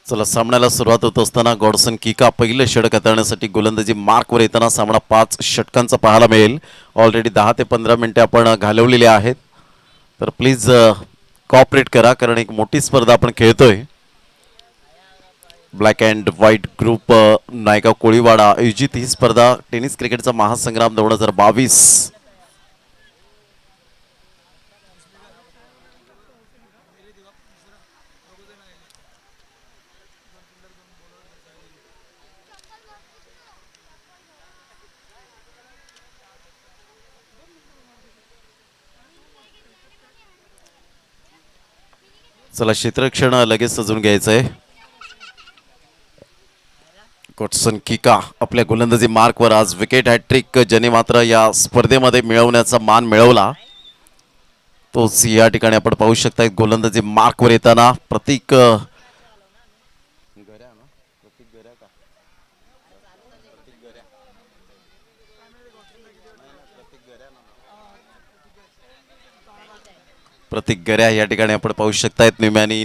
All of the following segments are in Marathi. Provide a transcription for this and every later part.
चला सामन्याला सुरुवात होत असताना गॉडसन किका पहिले षटक हाताळण्यासाठी गोलंदाजी मार्कवर येताना सामना 5 षटकांचा पाहायला मिळेल. ऑलरेडी 10 ते 15 मिनिटे आपण घालवलेली आहेत, तर प्लीज कॉपरेट करा कारण एक मोठी स्पर्धा आपण खेळतोय. Black and white group Naigaon Koliwada आयोजित ही स्पर्धा टेनिस क्रिकेटचा महासंग्राम 2022. चला क्षेत्ररक्षण लगेच सजून घ्यायचंय. गॉडसन किका आपल्या गोलंदाजी मार्कवर आज विकेट हॅट्रिक ज्याने मात्र या स्पर्धेमध्ये मिळवण्याचा मान मिळवला तोच या ठिकाणी आपण पाहू शकता. गोलंदाजी मार्कवर येताना प्रतीक प्रतीक गऱ्या या ठिकाणी आपण पाहू शकतायत. निम्यानी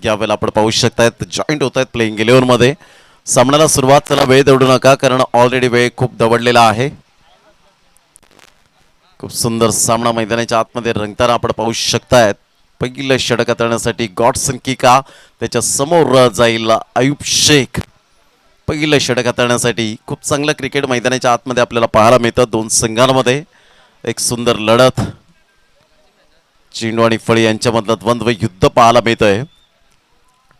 यावेळेला आपण पाहू शकतायत जॉईंट होत आहेत प्लेइंग 11 मध्ये. सामन्याला सुरुवात चला वेळ दवडू नका कारण ऑलरेडी वेळ खूप दवडलेला आहे. खूप सुंदर सामना मैदानाच्या आतमध्ये रंगताना आपण पाहू शकतायत. पहिलं षटक हाताळण्यासाठी गॉडसन किका, त्याच्या समोर जाईल आयुब शेख. पहिलं षटक हाताळण्यासाठी खूप चांगलं क्रिकेट मैदानाच्या आतमध्ये आपल्याला पाहायला मिळतं. दोन संघांमध्ये एक सुंदर लढत, चेंडू आणि फळी यांच्यामधलं द्वंद्व युद्ध पाहायला मिळतंय.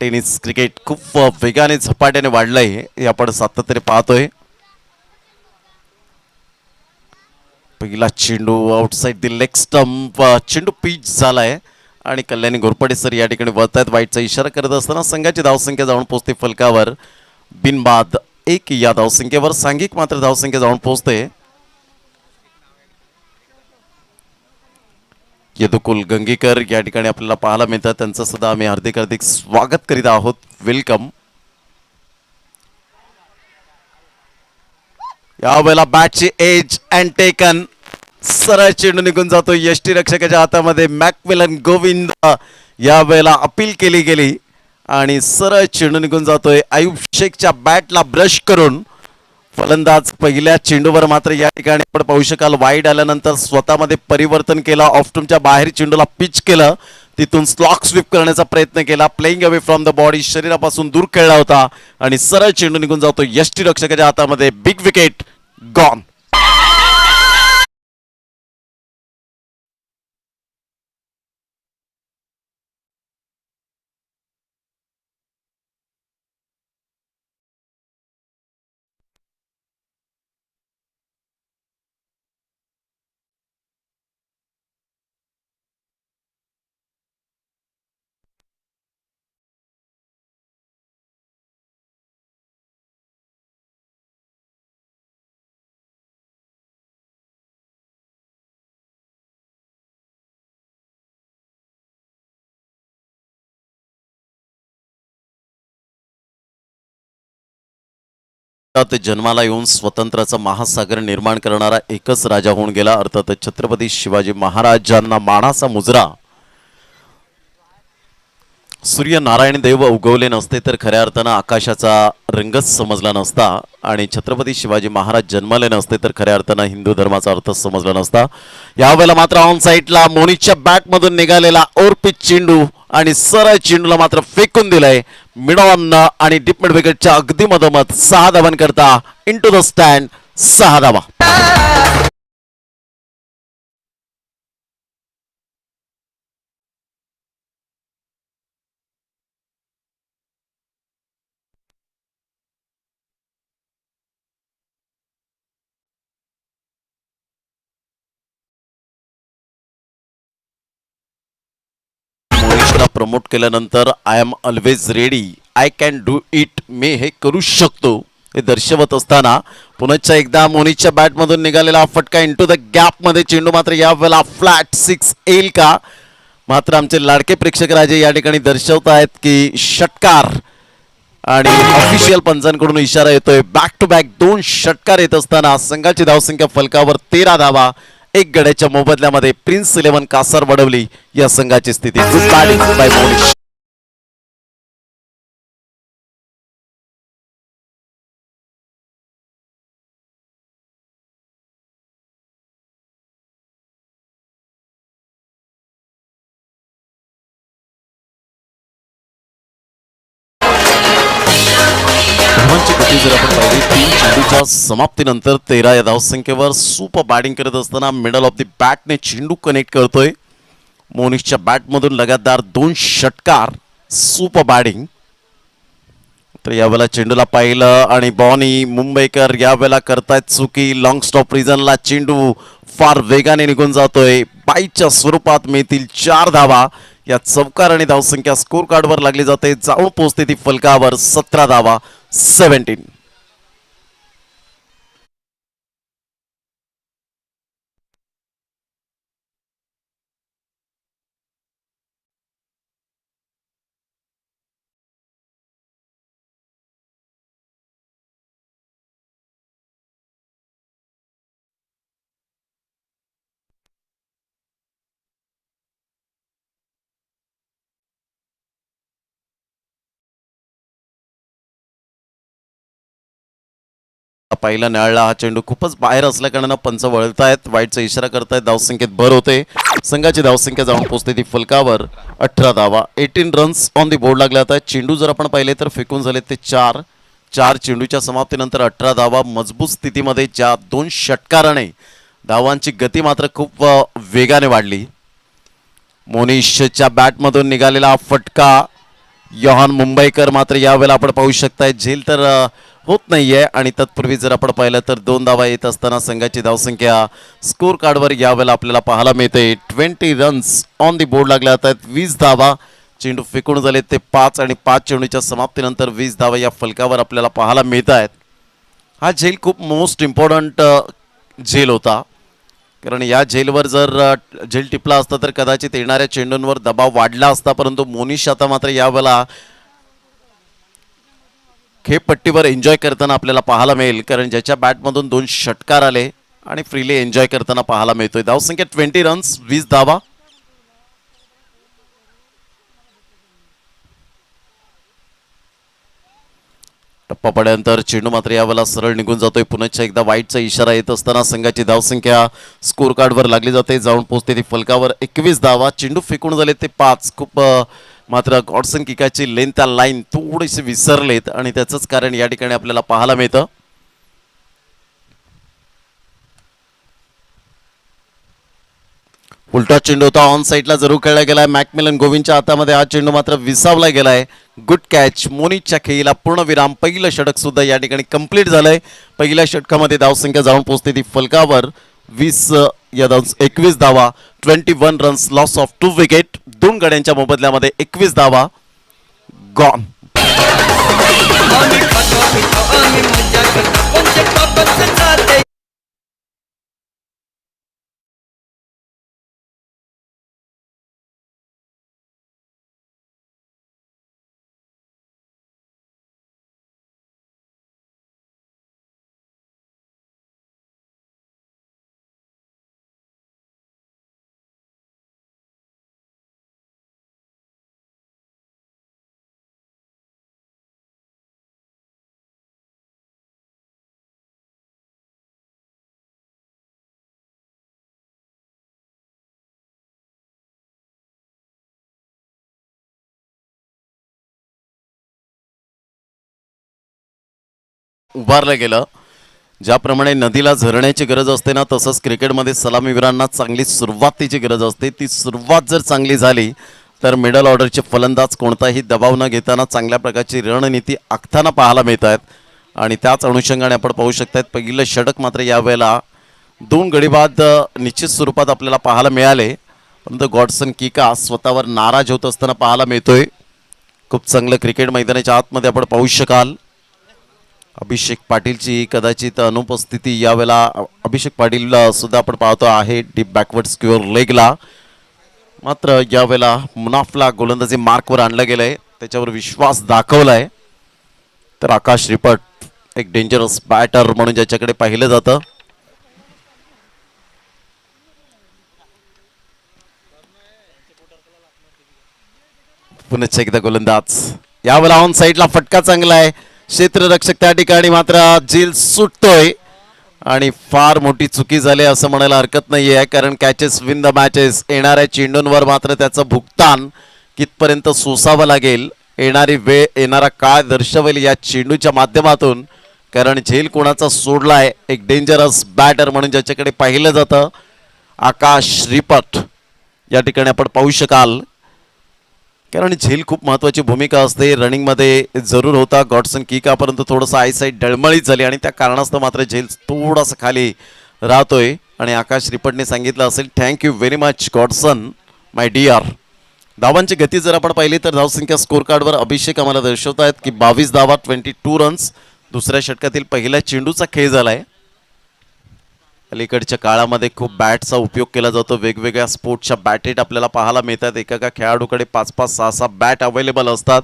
टेनिस क्रिकेट खूप वेगाने झपाट्याने वाढलंय हे आपण सातत्याने पाहतोय. पहिला चेंडू आउटसाइड द लेग स्टंप, चेंडू पिच झालाय आणि कल्याणी घोरपडे सर या ठिकाणी वळतायत. वाईटचा इशारा करत असताना संघाची धावसंख्या जाऊन पोहोचते फलकावर बिनबाद 1 या धावसंख्येवर. सांघिक मात्र धावसंख्या जाऊन पोहोचते. यदुकुल गंगीकर या ठिकाणी आपल्याला पाहायला मिळतात. त्यांचं सुद्धा आम्ही हार्दिक हार्दिक स्वागत करीत आहोत. वेलकम. यावेळेला बॅटची एज अँड टेकन, सरळ चेंडू निघून जातो यष्टीरक्षकाच्या हातामध्ये. मॅकमिलन गोविंद यावेळेला अपील केली गेली आणि सरळ चेंडू निघून जातोय. आयुब शेखच्या बॅटला ब्रश करून फलंदाज पहिल्या चेंडूवर मात्र या ठिकाणी आपण पाहू शकाल वाईड आल्यानंतर स्वतःमध्ये परिवर्तन केलं. ऑफस्टंपच्या बाहेर चेंडूला पिच केलं, तिथून स्लॉक स्वीप करण्याचा प्रयत्न केला. Playing away from the body, शरीरापासून दूर खेळला होता आणि सरळ चेंडू निघून जातो यष्टीरक्षकाच्या हातामध्ये. Big wicket gone. जन्माला येऊन स्वतंत्राचा महासागर निर्माण करणारा एकच राजा होऊन गेला, अर्थात छत्रपती शिवाजी महाराजांना मानाचा मुजरा सूर्यनारायण देव उगवले नसते तर खऱ्या अर्थानं आकाशाचा रंगच समजला नसता आणि छत्रपती शिवाजी महाराज जन्मले नसते तर खऱ्या अर्थानं हिंदू धर्माचा अर्थ समजला नसता. यावेळेला मात्र ऑन साईडला मोनीच्या बॅटमधून निघालेला ओरपिच चेंडू आणि सरळ चेंडूला मात्र फेकून दिलाय मिड ऑन आणि डीप मिड विकेटच्या अगदी मधोमध. 6 धावां करता इनटू द स्टँड, 6 धावा. प्रमोट केल्यानंतर I am always ready, I can do it, मी हे करू शकतो हे दर्शवत असताना पुन्हा एकदा मोनीच्या बॅटमधून निघालेला फटका इनटू द गॅप मध्ये. चेंडू मात्र यावेळेला फ्लॅट 6 येईल का? मात्र आमचे लाडके प्रेक्षक राजे या ठिकाणी दर्शवत आहेत की षटकार आणि ऑफिशियल पंचांकडून इशारा येतोय. बॅक टू बॅक 2 षटकार येत असताना संघाची धावसंख्या फलकावर 13 धावा. 1 गड्याच्या मोबदल्यामध्ये प्रिन्स 11 कासार वडवली या संघाची स्थिती. Good batting by Moni. जर आपण पाहिली 3 चेंडूच्या समाप्तीनंतर 13 या धावसंख्येवर सुपर बॅटिंग करत असताना मिडल ऑफ द बॅटने चेंडू कनेक्ट करतोय. मोनिशच्या बॅटमधून लगातार 2 षटकार, सुपर बॅटिंग. तर यावेळेला चेंडूला पाहिलं आणि बॉनी मुंबईकर यावेळेला करतायत चुकी. लॉंग स्टॉप रिजनला चेंडू फार वेगाने निघून जातोय. बाईच्या स्वरूपात मिळतील 4 धावा. या चौकार आणि धावसंख्या स्कोर कार्डवर लागली जाते. जाऊन पोहोचते ती फलकावर 17 धावा, 17. पहिला नळला हा चेंडू खूपच बाहेर असल्या कारणानं पंच वळतायत, वाईटचा इशारा करतायत. धावसंख्येत भर होते. संघाची धावसंख्या जाऊन पोहोचते ती फलकावर 18 धावा, 18 रन्स ऑन दी बोर्ड लागले आता. चेंडू जर आपण पाहिले तर फेकून झाले ते 4 चेंडूच्या समाप्तीनंतर 18 धावा. मजबूत स्थितीमध्ये ज्या 2 षटकाराने धावांची गती मात्र खूप वेगाने वाढली. मोनिशच्या बॅटमधून निघालेला फटका योहान मुंबईकर मात्र यावेळेला आपण पाहू शकताय झेल तर होत नाहीये. आणि तत्पूर्वी जर आपण पाहिलं तर 2 धावा येत असताना संघाची धावसंख्या स्कोर कार्डवर यावेळेला आपल्याला पाहायला मिळते. 20 रन्स ऑन दी बोर्ड लागल्या आहेत. 20 धावा. चेंडू फेकून झाले ते 5 आणि 5 चेंडूच्या समाप्तीनंतर 20 धावा या फलकावर आपल्याला पाहायला मिळत आहेत. हा झेल खूप मोस्ट इम्पॉर्टंट झेल होता, कारण या झेलवर जर झेल टिपला असता तर कदाचित येणाऱ्या चेंडूंवर दबाव वाढला असता. परंतु मोनिश आता मात्र यावेळेला खेळपट्टीवर एन्जॉय करताना आपल्याला पाहायला मिळेल, कारण ज्याच्या बॅटमधून 2 षटकार आले आणि फ्रीली एन्जॉय करताना पाहायला मिळतोय. धावसंख्या 20 रन्स, 20 धावा. टप्पा पडल्यानंतर चेंडू मात्र यावेळेला सरळ निघून जातोय. पुन्हा एकदा वाईटचा इशारा येत असताना संघाची धावसंख्या स्कोर कार्डवर लागली जाते. जाऊन पोहोचते ती फलकावर 21 धावा. चेंडू फेकून झाले ते 5. खूप मात्र गॉडसन किकाची लेंथ त्या लाईन थोडेसे विसरलेत आणि त्याचंच कारण या ठिकाणी आपल्याला पाहायला मिळतं. उलटा चेंडू होता, ऑन साईडला जरूर खेळला गेलाय. मॅकमिलन गोविंदच्या हातामध्ये हा चेंडू मात्र विसावला गेलाय. Good catch. मोनिशच्या खेळीला पूर्णविराम. पहिलं षटक सुद्धा या ठिकाणी कंप्लीट झालंय. पहिल्या षटकामध्ये धावसंख्या जाऊन पोहोचते ती फलकावर 21 धावा, 21 रन्स, लॉस ऑफ 2 विकेट. 2 गड्यांच्या मोबदल्यामध्ये 21 धावा गॉन. उभारलं गेलं. ज्याप्रमाणे नदीला झरण्याची गरज असते ना, तसंच क्रिकेटमध्ये सलामीवीरांना चांगली सुरुवातीची गरज असते. ती सुरुवात जर चांगली झाली तर मिडल ऑर्डरचे फलंदाज कोणताही दबाव न घेताना चांगल्या प्रकारची रणनीती आखताना पाहायला मिळत आहेत. आणि त्याच अनुषंगाने आपण पाहू शकतात पहिलं षटक मात्र यावेळेला 2 गडी बाद निश्चित स्वरूपात आपल्याला पाहायला मिळाले. परंतु गॉडसन किका स्वतःवर नाराज होत असताना पाहायला मिळतोय. खूप चांगलं क्रिकेट मैदानाच्या आतमध्ये आपण पाहू शकाल. अभिषेक पाटीलची कदाचित अनुपस्थिती यावेळेला. अभिषेक पाटील सुद्धा आपण पाहतो आहे डीप बॅकवर्ड स्क्वेअर लेगला. मात्र यावेळेला मुनाफला गोलंदाजी मार्कवर आणलं गेलंय, त्याच्यावर विश्वास दाखवलाय. तर आकाश रिपट एक डेंजरस बॅटर म्हणून ज्याच्याकडे पाहिलं जातं. पुन्हा एकदा गोलंदाज. यावेळेला ऑन साईडला फटका चांगला आहे. क्षेत्ररक्षक त्या ठिकाणी मात्र झेल सुटतोय आणि फार मोठी चुकी झाली असं म्हणायला हरकत नाहीये, कारण कॅचेस विन द मॅचेस. येणाऱ्या चेंडूंवर मात्र त्याचं भुगतान कितपर्यंत सोसावं लागेल, येणारी वेळ येणारा काळ दर्शवेल या चेंडूच्या माध्यमातून. कारण झेल कोणाचा सोडलाय, एक डेंजरस बॅटर म्हणून ज्याच्याकडे पाहिलं जातं आकाश रिपट या ठिकाणी आपण पाहू शकाल. कारण झेल खूप महत्त्वाची भूमिका असते रनिंगमध्ये जरूर होता गॉडसन किका, परंतु थोडंसं आयसाईट डळमळीत झाली आणि त्या कारणास्तव मात्र झेल थोडासा खाली राहतोय. आणि आकाश रिपटने सांगितलं असेल thank you very much Godson my dear. धावांची गती जर आपण पाहिली तर धावसंख्या स्कोर कार्डवर अभिषेक आम्हाला दर्शवत आहेत की 22 धावा 22 रन्स. दुसऱ्या षटकातील पहिल्या चेंडूचा खेळ झालाय. अलीकडच्या काळामध्ये खूप बॅटचा उपयोग केला जातो, वेगवेगळ्या स्पोर्ट्सच्या बॅटेट आपल्याला पाहायला मिळतात. एका खेळाडूकडे 5-5 6-6 बॅट अवेलेबल असतात.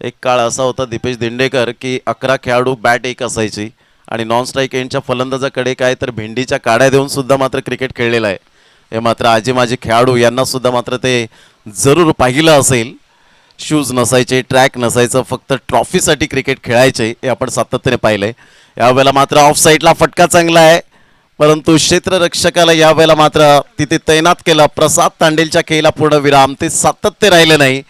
एक काळ असा होता दीपेश दिंडेकर की 11 खेळाडू बॅट एक असायची आणि नॉन स्ट्राईक एंडच्या फलंदाजाकडे काय तर भेंडीच्या काड्या देऊन सुद्धा मात्र क्रिकेट खेळलेलं आहे. हे मात्र आजी माझे खेळाडू यांना सुद्धा मात्र ते जरूर पाहिलं असेल. शूज नसायचे, ट्रॅक नसायचं, फक्त ट्रॉफीसाठी क्रिकेट खेळायचे हे आपण सातत्याने पाहिलंय. यावेळेला मात्र ऑफ साईडला फटका चांगला आहे, परंतु क्षेत्ररक्षकाला यावेळेला मात्र तिथे तैनात केलं. प्रसाद तांडेलच्या खेळीला पूर्ण विराम. ते सातत्य राहिले नाही.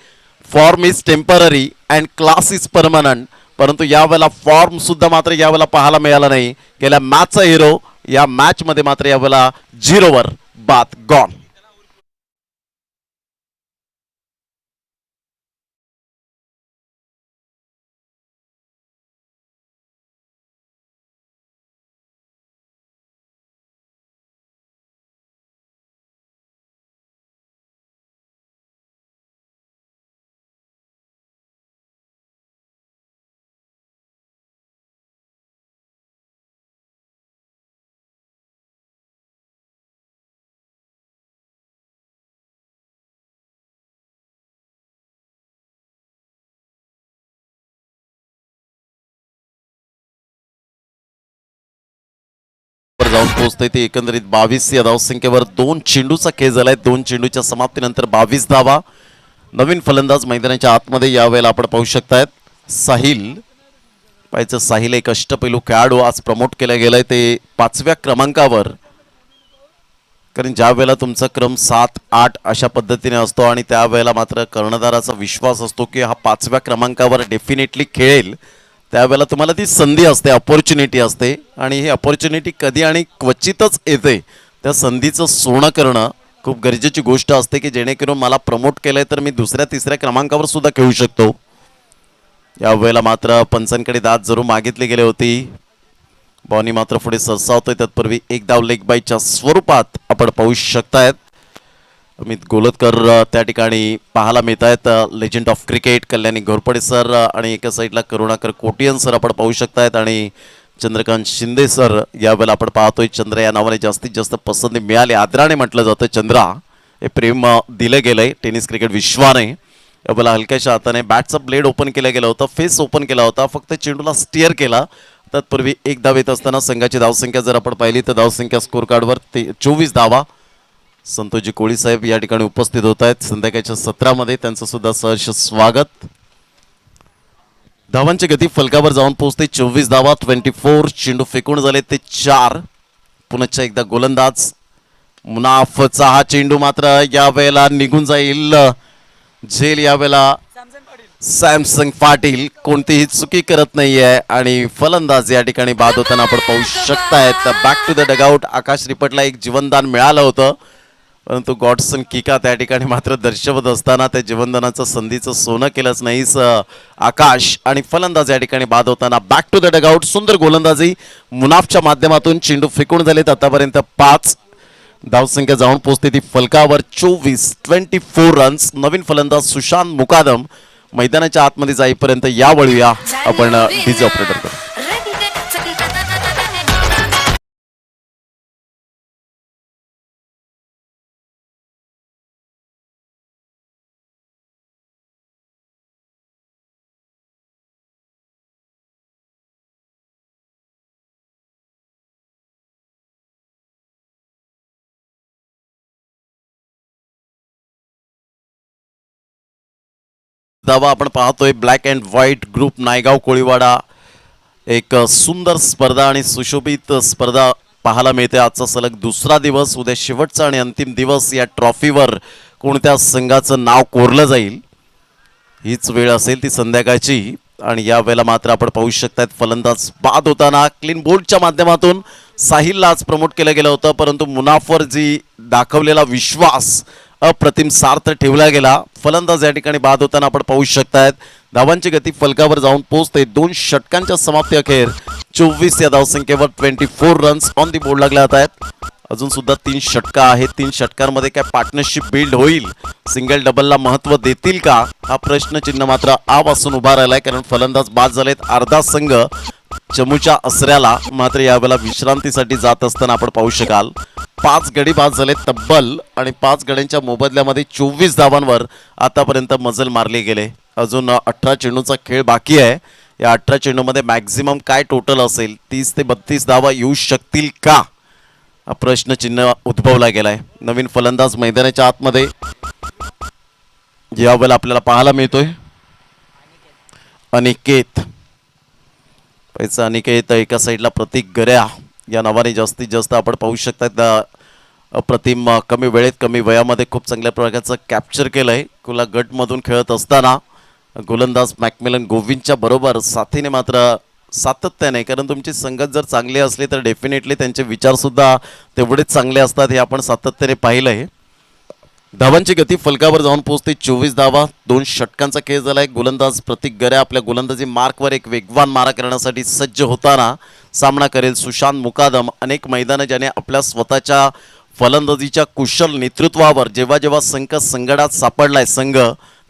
Form is temporary and class is permanent, परंतु यावेळेला फॉर्म सुद्धा मात्र यावेळेला पाहायला मिळाला नाही. गेल्या मॅचचा हिरो या मॅच मध्ये मात्र यावेळेला 0वर बाद गॉन. जाऊन पोहोचते ते एकंदरीत 22 या धावसंख्येवर. 2 चेंडूचा खेळ झालाय. 2 चेंडूच्या समाप्तीनंतर 22 धावा. नवीन फलंदाज मैदानाच्या आतमध्ये यावेळेला आपण पाहू शकतायत साहिल. पाहिजे साहिल एक अष्टपैलू खेळाडू आज प्रमोट केला गेलाय ते 5व्या क्रमांकावर. कारण ज्या वेळेला तुमचा क्रम 7-8 अशा पद्धतीने असतो आणि त्यावेळेला मात्र कर्णधाराचा विश्वास असतो की हा 5व्या क्रमांकावर डेफिनेटली खेळेल, त्यावेळेला तुम्हाला ती संधी असते, अपॉर्च्युनिटी असते. आणि ही अपॉर्च्युनिटी कधी आणि क्वचितच येते. त्या संधीचं सोनं करणं खूप गरजेची गोष्ट असते की जेणेकरून मला प्रमोट केलंय तर मी 2ऱ्या-3ऱ्या क्रमांकावर सुद्धा खेळू शकतो. यावेळेला मात्र पंचांकडे दाद जरूर मागितली गेली होती. बॉनी मात्र पुढे सरसावतोय. तत्पूर्वी एक धाव लेग बाईच्या स्वरूपात आपण पाहू शकतायत. अमित गोलतकर त्या ठिकाणी पाहायला मिळत आहेत. Legend of cricket Kalyani Ghorpade sir आणि एका साईडला करुणाकर कोटियन सर आपण पाहू शकतायत आणि चंद्रकांत शिंदे सर यावेळेला आपण पाहतोय. चंद्र या नावाने जास्तीत जास्त पसंती मिळाली, आदराने म्हटलं जातं चंद्रा. हे प्रेम दिलं गेलंय टेनिस क्रिकेट विश्वाने. यावेळेला हलक्याच्या हाताने बॅटचा ब्लेड ओपन केला गेला होता, फेस ओपन केला होता, फक्त चेंडूला स्टिअर केला. तत्पूर्वी एक धाव येत असताना संघाची धावसंख्या जर आपण पाहिली तर धावसंख्या स्कोर कार्डवर 24 धावा. संतोषजी कोळी साहेब या ठिकाणी उपस्थित होत आहेत संध्याकाळच्या सत्रामध्ये, त्यांचं सुद्धा सहर्ष स्वागत. धावांची गती फलकावर जाऊन पोहोचते 24 धावा 24. चेंडू फेकून झाले ते 4. पुन्हा एकदा गोलंदाज मुनाफचा हा चेंडू मात्र यावेळेला निघून जाईल. झेल यावेळेला सॅमसंग पाटील कोणतीही चुकी करत नाहीये आणि फलंदाज या ठिकाणी बाद होताना आपण पाहू शकतायत. Back to the dugout. Akash रिपटला एक जीवनदान मिळालं होतं, परंतु गॉडसन किका त्या ठिकाणी मात्र दर्शवत असताना त्या जीवनदानाचं संधीचं सोनं केलंच नाहीस आकाश. आणि फलंदाज या ठिकाणी बाद होताना बॅक टू द डगआउट. सुंदर गोलंदाजी मुनाफच्या माध्यमातून. चेंडू फेकून झालेत आतापर्यंत 5. धावसंख्या जाऊन पोहोचते ती फलकावर 24 रन्स. नवीन फलंदाज सुशांत मुकादम मैदानाच्या आतमध्ये जाईपर्यंत या वळूया आपण डीजे ऑपरेटर करू. धावा आपण पाहतोय black and white group Naigaon Koliwada. एक सुंदर स्पर्धा आणि सुशोभित स्पर्धा पाहायला मिळते. आजचा सलग दुसरा दिवस, उद्या शेवटचा आणि अंतिम दिवस. या ट्रॉफीवर कोणत्या संघाचं नाव कोरलं जाईल हीच वेळ असेल ती संध्याकाळची. आणि यावेळेला मात्र आपण पाहू शकतात फलंदाज बाद होताना क्लीन बोल्डच्या माध्यमातून साहिलला आज प्रमोट केलं गेलं होतं, परंतु मुनाफवर जी दाखवलेला विश्वास अप्रतिम सार्थ ठेवला गेला. फलंदाज या ठिकाणी बाद होताना आपण पाहू शकतायत. धावांची गती फलकावर जाऊन पोहोचते. 2 षटकांच्या समाप्ती अखेर 24 या धावसंख्येवर 24 रन्स ऑन दी बोर्ड लागले जात आहेत. अजून सुद्धा 3 षटका आहेत. 3 षटकांमध्ये काय पार्टनरशिप बिल्ड होईल, सिंगल डबलला महत्व देतील का, हा प्रश्नचिन्ह मात्र आपासून उभा राहिलाय. कारण फलंदाज बाद झालेत. अर्धा संघ चमूच्या असऱ्याला मात्र यावेळेला विश्रांतीसाठी जात असताना आपण पाहू शकाल. 5 गडी बाद झाले तब्बल आणि 5 गड्यांच्या मोबदल्यामध्ये 24 धावांवर आतापर्यंत मजल मारले गेले. अजून 18 चेंडूचा खेळ बाकी आहे. या 18 चेंडूमध्ये मॅक्झिमम काय टोटल असेल, 30 ते 32 धावा येऊ शकतील का, हा प्रश्नचिन्ह उद्भवला गेलाय. नवीन फलंदाज मैदानाच्या आतमध्ये यावेळेला आपल्याला पाहायला मिळतोय अनिकेत. पैसा अनिकेत एका साईडला प्रतीक गऱ्या या नावाने जास्तीत जास्त आपण पाहू शकता. अप्रतिम कमी वेळेत कमी वयामध्ये खूप चांगल्या प्रकारचं कॅप्चर केलंय. कुला गटमधून खेळत असताना गोलंदाज मॅकमिलन गोविंदच्या बरोबर साथीने मात्र सातत्याने, कारण तुमची संगत जर चांगली असली तर डेफिनेटली त्यांचे विचारसुद्धा तेवढेच चांगले असतात, हे आपण सातत्याने पाहिलंय. धावांची गती फलकावर जाऊन पोहोचते. 24 धावा, 2 षटकांचा खेळ झालाय. गोलंदाज प्रतीक गऱ्या आपल्या गोलंदाजी मार्कवर एक वेगवान मारा करण्यासाठी सज्ज होताना सामना करेल सुशांत मुकादम. अनेक मैदानं ज्याने आपल्या स्वतःच्या फलंदाजीच्या कुशल नेतृत्वावर जेव्हा जेव्हा संकटात सापडलाय संघ,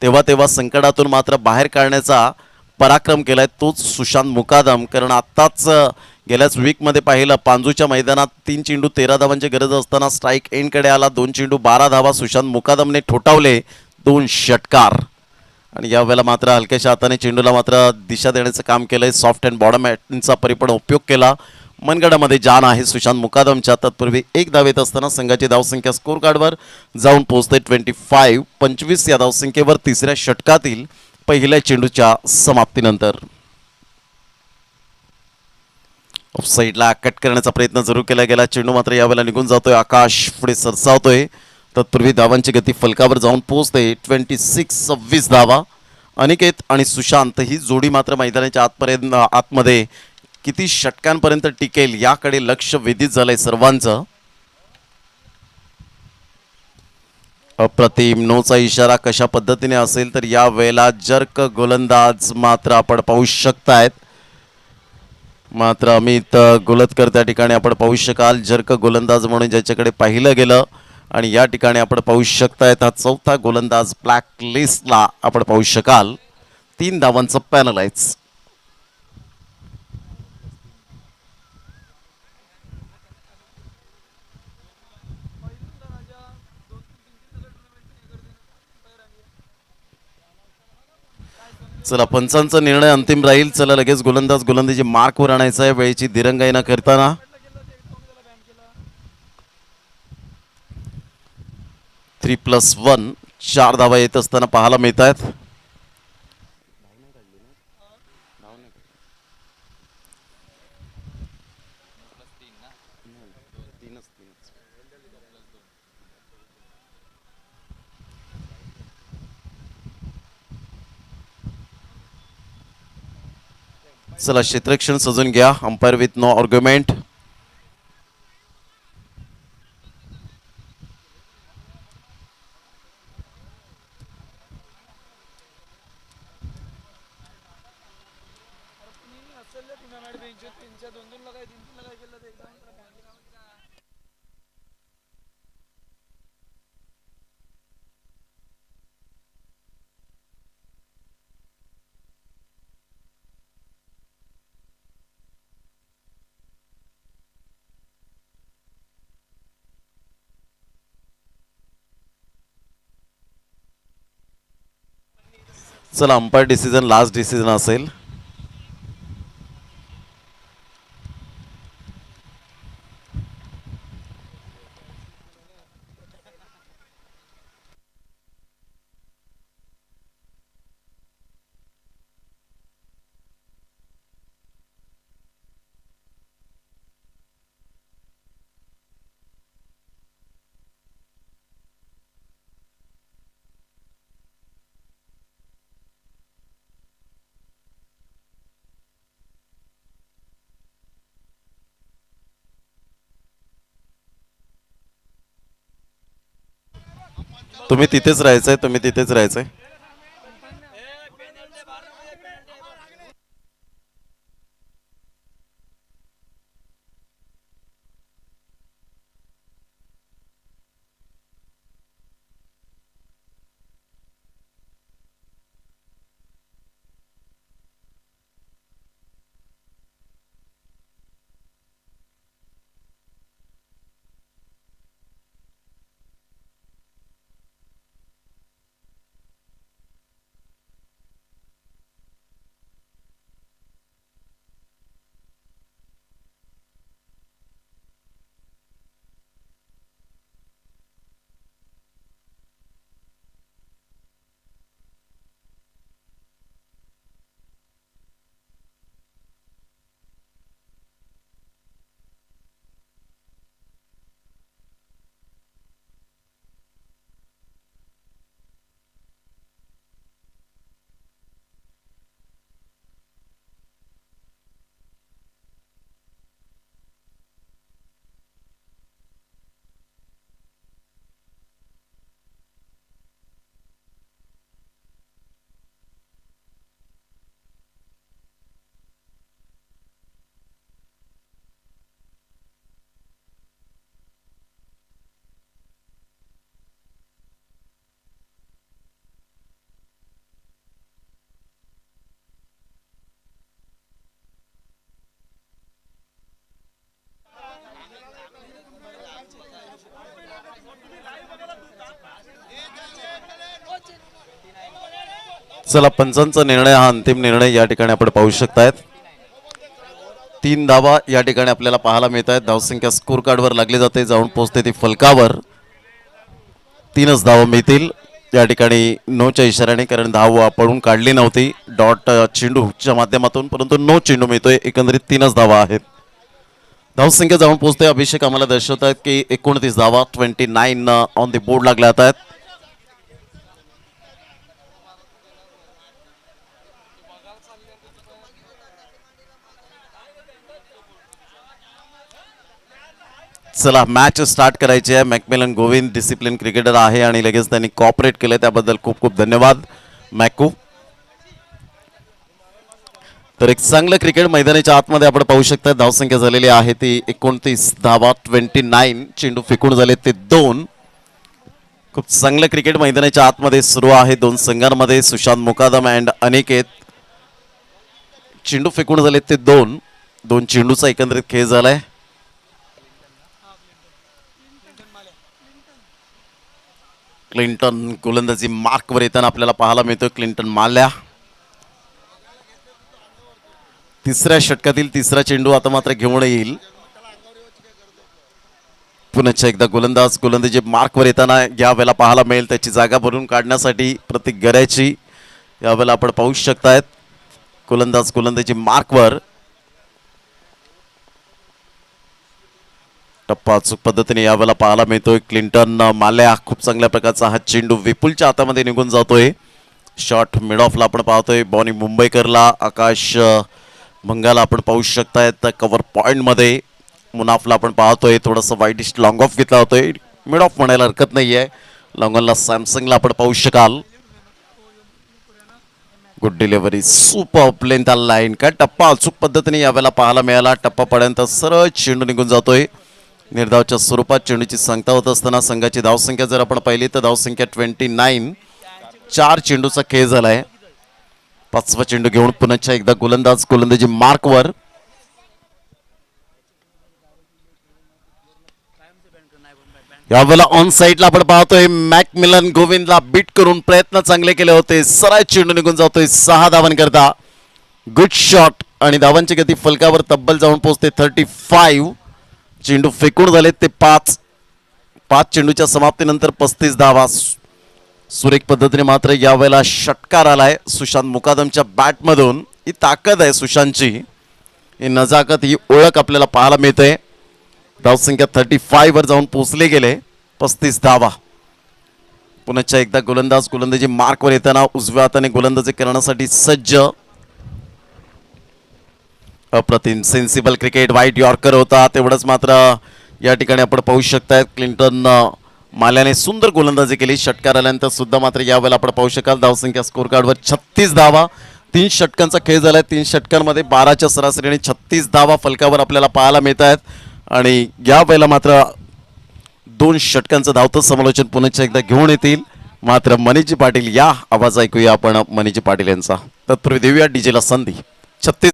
तेव्हा तेव्हा संकटातून मात्र बाहेर काढण्याचा पराक्रम केलाय तोच सुशांत मुकादम. कारण आत्ताच गेल्याच वीकमध्ये पाहिलं, पांजूच्या मैदानात 3 चेंडू 13 धावांची गरज असताना स्ट्राईक एंडकडे आला. 2 चेंडू 12 धावा सुशांत मुकादमने ठोठावले. 2 षटकार. आणि यावेळेला मात्र हलक्याच्या हाताने चेंडूला मात्र दिशा देण्याचं काम केलंय. सॉफ्ट अँड बॉटम हॅटचा परिपूर्ण उपयोग केला. मनगडामध्ये जान आहे सुशांत मुकादमच्या. तत्पूर्वी 1 धाव येत असताना संघाची धावसंख्या स्कोर कार्डवर जाऊन पोहोचते 25. 25 या धावसंख्येवर तिसऱ्या षटकातील पहिल्या चेंडूच्या समाप्तीनंतर ऑफसाईडला कट करण्याचा प्रयत्न जरूर केला गेला. चेंडू मात्र यावेळेला निघून जातोय. आकाश पुढे सरसावतोय. तत्पूर्वी धावांची गती फलकावर जाऊन पोहोचते 26 धावा. अनिकेत आणि सुशांत ही जोडी मात्र मैदानाच्या आतमध्ये किती षटकांपर्यंत टिकेल याकडे लक्ष वेधित झालंय सर्वांचं. अप्रतिम नोचा इशारा कशा पद्धतीने असेल तर या वेळेला जर्क गोलंदाज मात्र आपण पाहू शकतायत. मात्र अमित गोलतकर त्या ठिकाणी आपण पाहू शकाल. जर्क गोलंदाज म्हणून ज्याच्याकडे पाहिलं गेलं आणि या ठिकाणी आपण पाहू शकतायत हा चौथा गोलंदाज ब्लॅक लिस्टला आपण पाहू शकाल. 3 धावांचं पॅनलाइज. चला पंचांचा निर्णय अंतिम राहील. चला लगेच गोलंदाजी मार्कवर आणायचा आहे. वेळेची दिरंगाई न करताना 3+1 4 धावा येत असताना पाहायला मिळत आहेत. चला क्षेत्ररक्षण सजून घ्या. Umpire with no argument. चला अंपायर डिसिजन लास्ट डिसिजन असेल. तुम्ही तिथेच राहायचंय, तुम्ही तिथेच राहायचंय. चला, पंचांचा निर्णय हा अंतिम निर्णय या ठिकाणी आपण पाहू शकतायत. 3 धावा या ठिकाणी आपल्याला पाहायला मिळत आहेत. धावसंख्या स्कोर कार्डवर लागली जाते, जाऊन पोहोचते ती फलकावर. 3च धावा मिळतील या ठिकाणी नोच्या इशाऱ्याने, कारण धाव पळून काढली नव्हती डॉट चेंडूच्या माध्यमातून, परंतु नो चेंडू मिळतोय. एकंदरीत 3च धावा आहेत. धावसंख्या जाऊन पोहोचते. अभिषेक आम्हाला दर्शवत आहेत की 29 धावा 29 ऑन द बोर्ड लागल्या आहेत. चला, मॅच स्टार्ट करायची आहे. मॅकमिलन गोविंद डिसिप्लिन क्रिकेटर आहे आणि लगेच त्यांनी कॉपरेट केलं, त्याबद्दल खूप खूप धन्यवाद मॅकू. तर एक चांगलं क्रिकेट मैदानाच्या आतमध्ये आपण पाहू शकता. धावसंख्या झालेली आहे ती 29 धावा 29. चेंडू फेकून झाले ते 2. खूप चांगलं क्रिकेट मैदानाच्या आतमध्ये सुरू आहे दोन संघांमध्ये. सुशांत मुकादम अँड अनिकेत. चेंडू फेकून झाले ते 2. 2 चेंडूचा एकंदरीत खेळ झालाय. क्लिंटन गोलंदाजी मार्कवर येताना आपल्याला पाहायला मिळतोय. क्लिंटन माल्या तिसऱ्या षटकातील तिसरा चेंडू आता मात्र घेऊन येईल. पुन्हा एकदा गोलंदाजी मार्कवर येताना यावेळेला पाहायला मिळेल. त्याची जागा भरून काढण्यासाठी प्रतीक गऱ्याची यावेळेला आपण पाहू शकतायत. गोलंदाजी मार्कवर. टप्पा अचूक पद्धतीने यावेळेला पाहायला मिळतोय. क्लिंटन माल्या खूप चांगल्या प्रकारचा हा चेंडू विपुलच्या हातामध्ये निघून जातोय. शॉट मिड ऑफला आपण पाहतोय. बॉनी मुंबईकरला. आकाश भंगाला आपण पाहू शकतायत कव्हर पॉइंट मध्ये. मुनाफला आपण पाहतोय थोडंसं वाईडिश लॉंग ऑफ घेतला होतोय. मिड ऑफ म्हणायला हरकत नाहीये. लॉंग ऑनला सॅमसंगला आपण पाहू शकाल. Good delivery. सुपर प्लेन त्या लाईन. काय टप्पा अचूक पद्धतीने यावेळेला पाहायला मिळाला. टप्पापर्यंत सरळ चेंडू निघून जातोय. निर्धावच्या स्वरूपात चेंडूची सांगता होत असताना संघाची धावसंख्या जर आपण पाहिली तर धावसंख्या 29. 4 चेंडूचा खेळ झालाय. 5वा चेंडू घेऊन पुन्हा एकदा गोलंदाजी मार्कवर. यावेळेला ऑन साईडला आपण पाहतोय मॅकमिलन गोविंदला बीट करून प्रयत्न चांगले केले होते. सरळ चेंडू निघून जातोय 6 धावांकरता. गुड शॉट आणि धावांची गती फलकावर तब्बल जाऊन पोहोचते 35. चेंडू फेकून झाले ते 5. 5 चेंडूच्या समाप्तीनंतर 35 धावा. सुरेख पद्धतीने मात्र यावेळेला षटकार आलाय सुशांत मुकादमच्या बॅटमधून. ही ताकद आहे सुशांतची, ही नजाकत, ही ओळख आपल्याला पाहायला मिळते. धावसंख्या 35 वर जाऊन पोहोचले गेले. 35 धावा. पुन्हा एकदा गोलंदाजी मार्कवर येताना उजव्या हाताने गोलंदाजी करण्यासाठी सज्ज. अप्रतिम सेन्सिबल क्रिकेट. वाईट यॉर्कर होता. तेवढंच मात्र या ठिकाणी आपण पाहू शकताय क्लिंटन माल्याने सुंदर गोलंदाजी केली. षटकार आल्यानंतर सुद्धा मात्र यावेळेला आपण पाहू शकाल धावसंख्या स्कोर कार्डवर 36 धावा. 3 षटकांचा खेळ झालाय. 3 षटकांमध्ये 12च्या सरासरीने 36 धावा फलकावर आपल्याला पाहायला मिळत आहेत. आणि यावेळेला मात्र 2 षटकांचं धावतं समालोचन पुन्हा एकदा घेऊन येतील मात्र मनीजी पाटील. या आवाज ऐकूया आपण मनीजी पाटील यांचा. तत्पूर्वी देऊया डीजेला संधी. 36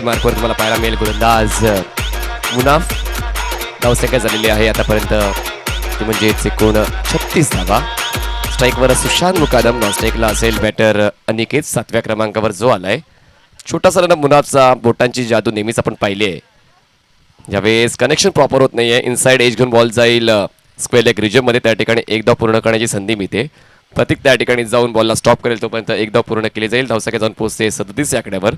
मार्कवर तुम्हाला पाहायला मिळेल गोलंदाज मुनाफ. धावसंख्या झालेली आहे आतापर्यंत ती म्हणजे एकूण 36 धावा. स्ट्राईकवर सुशांत मुकादम. नॉन स्ट्राईकला असेल बॅटर अनिकेत 7व्या क्रमांकावर जो आलाय. छोटासा रन मुनाफचा. बोटांची जादू नेहमीच आपण पाहिली आहे. ज्यावेळेस कनेक्शन प्रॉपर होत नाहीये इनसाइड एज घेऊन बॉल जाईल स्क्वेअर लेग रिजनमध्ये त्या ठिकाणी एक धाव पूर्ण करण्याची संधी मिळते. प्रतीक त्या ठिकाणी जाऊन बॉलला स्टॉप करेल तोपर्यंत एक धाव पूर्ण केली जाईल. धावसंख्या जाऊन पोहोचते 37 या आकड्यावर.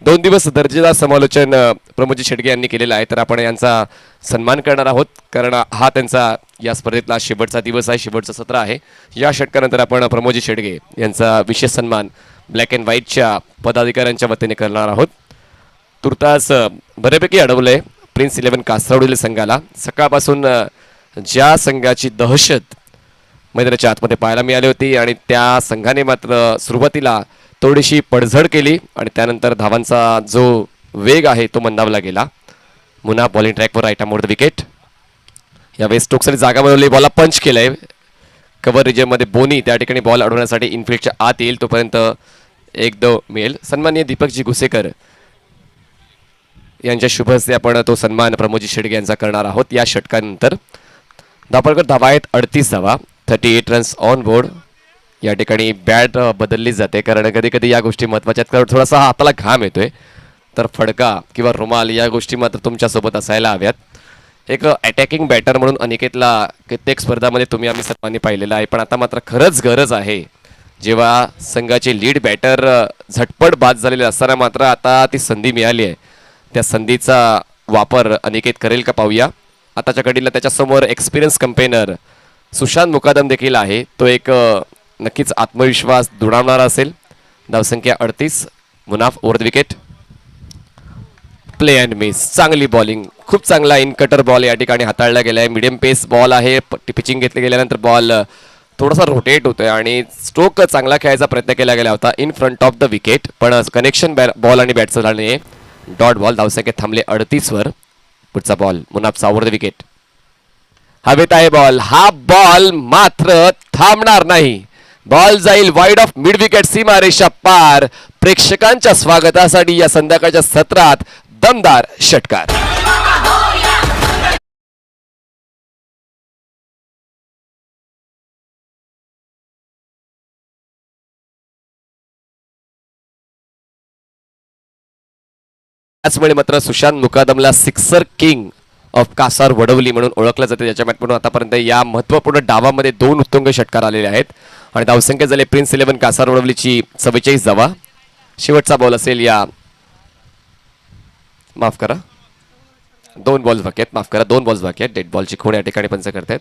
2 दिवस दर्जेदार समालोचन प्रमोदजी शेडगे यांनी केलेलं आहे तर आपण यांचा सन्मान करणार आहोत कारण हा त्यांचा या स्पर्धेतला शेवटचा दिवस आहे. शेवटचं सत्र आहे. या षटकानंतर आपण प्रमोदजी शेडगे यांचा विशेष सन्मान ब्लॅक अँड व्हाईटच्या पदाधिकाऱ्यांच्या वतीने करणार आहोत. तुर्तास बऱ्यापैकी अडवलंय प्रिन्स 11 कासरवडील संघाला. सकाळपासून ज्या संघाची दहशत मैदानाच्या आतमध्ये पाहायला मिळाली होती आणि त्या संघाने मात्र सुरुवातीला थोडीशी पडझड केली आणि त्यानंतर धावांचा जो वेग आहे तो मंदावला गेला. मुना बॉलिंग ट्रॅकवर राईट मोड विकेट. यावेळेस स्टोक्सने जागा बनवली. बॉलला पंच केलंय कव्हर रिजनमध्ये. बोनी त्या ठिकाणी बॉल अडवण्यासाठी इनफिल्डच्या आत येईल तोपर्यंत एक धाव मिळेल. सन्माननीय दीपकजी घुसेकर यांच्या शुभ हस्ते आपण तो सन्मान प्रमोदजी शेडगे यांचा करणार आहोत. या षटकानंतर धापडकर धावा आहेत 38 धावा. 38 रन्स ऑन बोर्ड. या ठिकाणी बॅट बदलली जाते कारण कधी कधी या गोष्टी महत्त्वाच्या आहेत. कारण थोडासा हाताला घाम येतोय तर फडका किंवा रुमाल या गोष्टी मात्र तुमच्यासोबत असायला हव्यात. एक अटॅकिंग बॅटर म्हणून अनिकेतला कित्येक स्पर्धामध्ये तुम्ही आम्ही सर्वांनी पाहिलेलं आहे पण आता मात्र खरंच गरज आहे जेव्हा संघाचे लीड बॅटर झटपट बाद झालेले असताना मात्र आता ती संधी मिळाली आहे. त्या संधीचा वापर अनिकेत करेल का पाहूया. आताच्या घडीला त्याच्यासमोर एक्सपिरियन्स कंपेनर सुशांत मुकादम देखील आहे. तो एक नक्कीच आत्मविश्वास दुणावणारा असेल. धावसंख्या 38. Munaf over the wicket. Play and miss. चांगली बॉलिंग. खूप चांगला इन कटर बॉल या ठिकाणी हाताळला गेला आहे. मिडियम पेस बॉल आहे. पिचिंग घेतली गेल्यानंतर बॉल थोडासा रोटेट होतोय आणि स्ट्रोक चांगला खेळायचा प्रयत्न केला गेला होता in front of the wicket पण कनेक्शन बॉल आणि बॅटचं झाले डॉट बॉल. धावसंख्या थांबले 38 वर. पुढचा बॉल मुनाफचा ओव्हर द विकेट. हवेत आहे बॉल. हा बॉल मात्र थांबणार नाही. बॉल जाईल वाईड ऑफ मिड विकेट. सीमारेषा पार. प्रेक्षकांच्या स्वागतासाठी या संध्याकाळच्या सत्रात दमदार षटकार. त्याचमुळे मात्र सुशांत मुकादमला sixer king of Kasar Vadavali म्हणून ओळखलं जाते. ज्याच्या मॅच म्हणून आतापर्यंत या महत्त्वपूर्ण डावामध्ये 2 उत्तुंग षटकार आलेले आहेत आणि धावसंख्या झाली प्रिन्स 11 कासार वडवलीची 44 धावा. शेवटचा बॉल असेल या माफ करा 2 बॉल्स बाकी आहेत. माफ करा 2 बॉल्स बाकी आहेत. डेड बॉलची खूण या ठिकाणी पंच करतायत.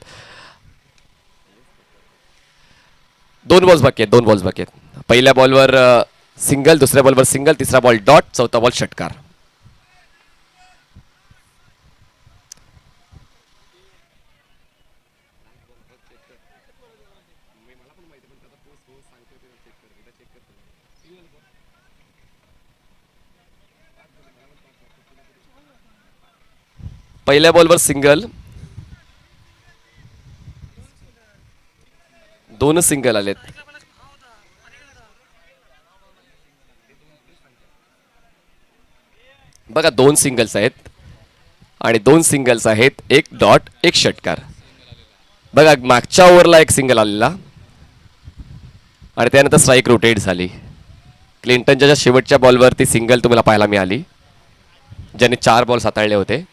2 बॉल्स बाकी आहेत. 2 बॉल्स बाकी आहेत. पहिल्या बॉलवर सिंगल. दुसऱ्या बॉलवर सिंगल. तिसरा बॉल डॉट. चौथा बॉल षटकार. पहिल्या बॉलवर सिंगल. 2 सिंगल आलेत. बघा 2 सिंगल्स आहेत आणि 2 सिंगल्स आहेत. 1 डॉट 1 षटकार. बघा मागच्या ओव्हरला 1 सिंगल आलेला आणि त्यानंतर स्ट्राईक रोटेट झाली. क्लिंटनच्या शेवटच्या बॉलवरती सिंगल तुम्हाला पाहायला मिळाली ज्याने 4 बॉल्स हाताळले होते.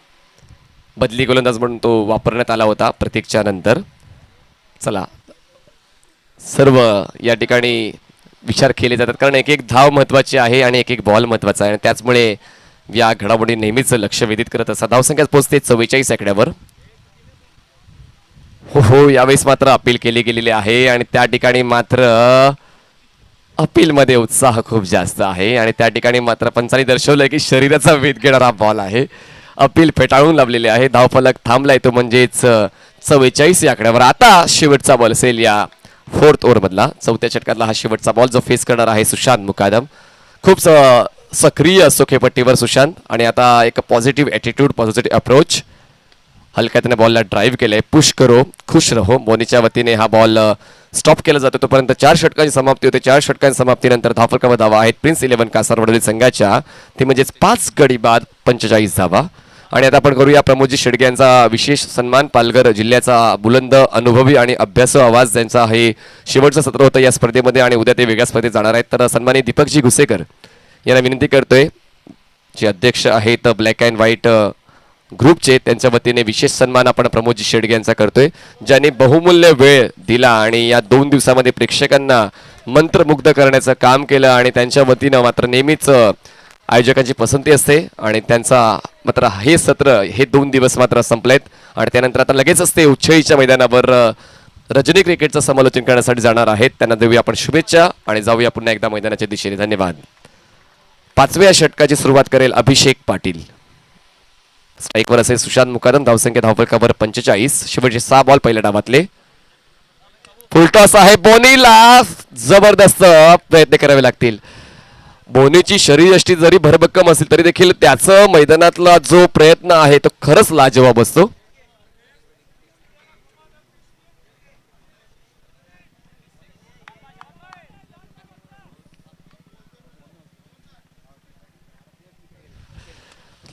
बदली गोलंदाज म्हणून तो वापरण्यात आला होता प्रतीकच्या नंतर. चला सर्व या ठिकाणी विचार केले जातात, कारण एक एक धाव महत्वाची आहे आणि एक एक बॉल महत्वाचा आहे आणि त्याचमुळे या घडामोडी नेहमीच लक्ष वेधित करत असतात. धावसंख्या पोहोचते 44 आकड्यावर. हो, यावेळेस मात्र अपील केली गेलेली आहे आणि त्या ठिकाणी मात्र अपीलमध्ये उत्साह खूप जास्त आहे आणि त्या ठिकाणी मात्र पंचांनी दर्शवलंय की शरीराचा वेध घेणारा बॉल आहे. अपील फेटाळून लावलेले आहे. धावफलक थांबलाय तो म्हणजेच 44 या आकड्यावर. आता शेवटचा बॉल असेल या 4th ओव्हर मधला. 4थ्या षटकातला हा शेवटचा बॉल जो फेस करणार आहे सुशांत मुकादम. खूप सक्रिय असतो खेळपट्टीवर सुशांत आणि आता एक पॉझिटिव्ह ॲटिट्यूड, पॉझिटिव्ह अप्रोच. हलक्या त्याने बॉलला ड्राईव्ह केलंय. पुश करो खुश रहो बोनीच्या वतीने हा बॉल स्टॉप केला जातो. तोपर्यंत 4 षटकांची समाप्ती होते. 4 षटकांच्या समाप्तीनंतर धावफलकावर धावा आहेत प्रिन्स 11 कासारवडोली संघाच्या. ते म्हणजेच 5 गडी बाद 45 धावा. आणि आता आपण करूया प्रमोदजी शेडगे यांचा विशेष सन्मान. पालघर जिल्ह्याचा बुलंद अनुभवी आणि अभ्यासू आवाज त्यांचा हे शेवटचं सत्र होतं या स्पर्धेमध्ये आणि उद्या ते वेगळ्या स्पर्धेत जाणार आहेत. तर सन्मानित दीपकजी घुसेकर यांना विनंती करतोय, जे अध्यक्ष आहेत ब्लॅक अँड व्हाईट ग्रुपचे, त्यांच्या वतीने विशेष सन्मान आपण प्रमोदजी शेडगे यांचा करतोय, ज्यांनी बहुमूल्य वेळ दिला आणि या 2 दिवसामध्ये प्रेक्षकांना मंत्रमुग्ध करण्याचं काम केलं आणि त्यांच्या वतीनं मात्र नेहमीच आयोजकांची पसंती असते आणि त्यांचा मात्र हे सत्र हे 2 दिवस मात्र संपलेत आणि त्यानंतर आता लगेच असते उच्छळीच्या मैदानावर रजनी क्रिकेटचं समालोचन करण्यासाठी जाणार आहेत. त्यांना देऊया आपण शुभेच्छा आणि जाऊया पुन्हा एकदा मैदानाच्या दिशेने. धन्यवाद. 5व्या षटकाची सुरुवात करेल अभिषेक पाटील. स्ट्राईकवर असेल सुशांत मुकादम. धावसंख्या धावफलकावर 45. शेवटचे 6 बॉल पहिल्या डावातले. फुलटॉस आहे बोनीला. जबरदस्त प्रयत्न करावे लागतील. बोनीची शरीरयष्टी जरी भरभक्कम असेल तरी देखील त्याचं मैदानातला जो प्रयत्न आहे तो खरंच लाजवाब असतो.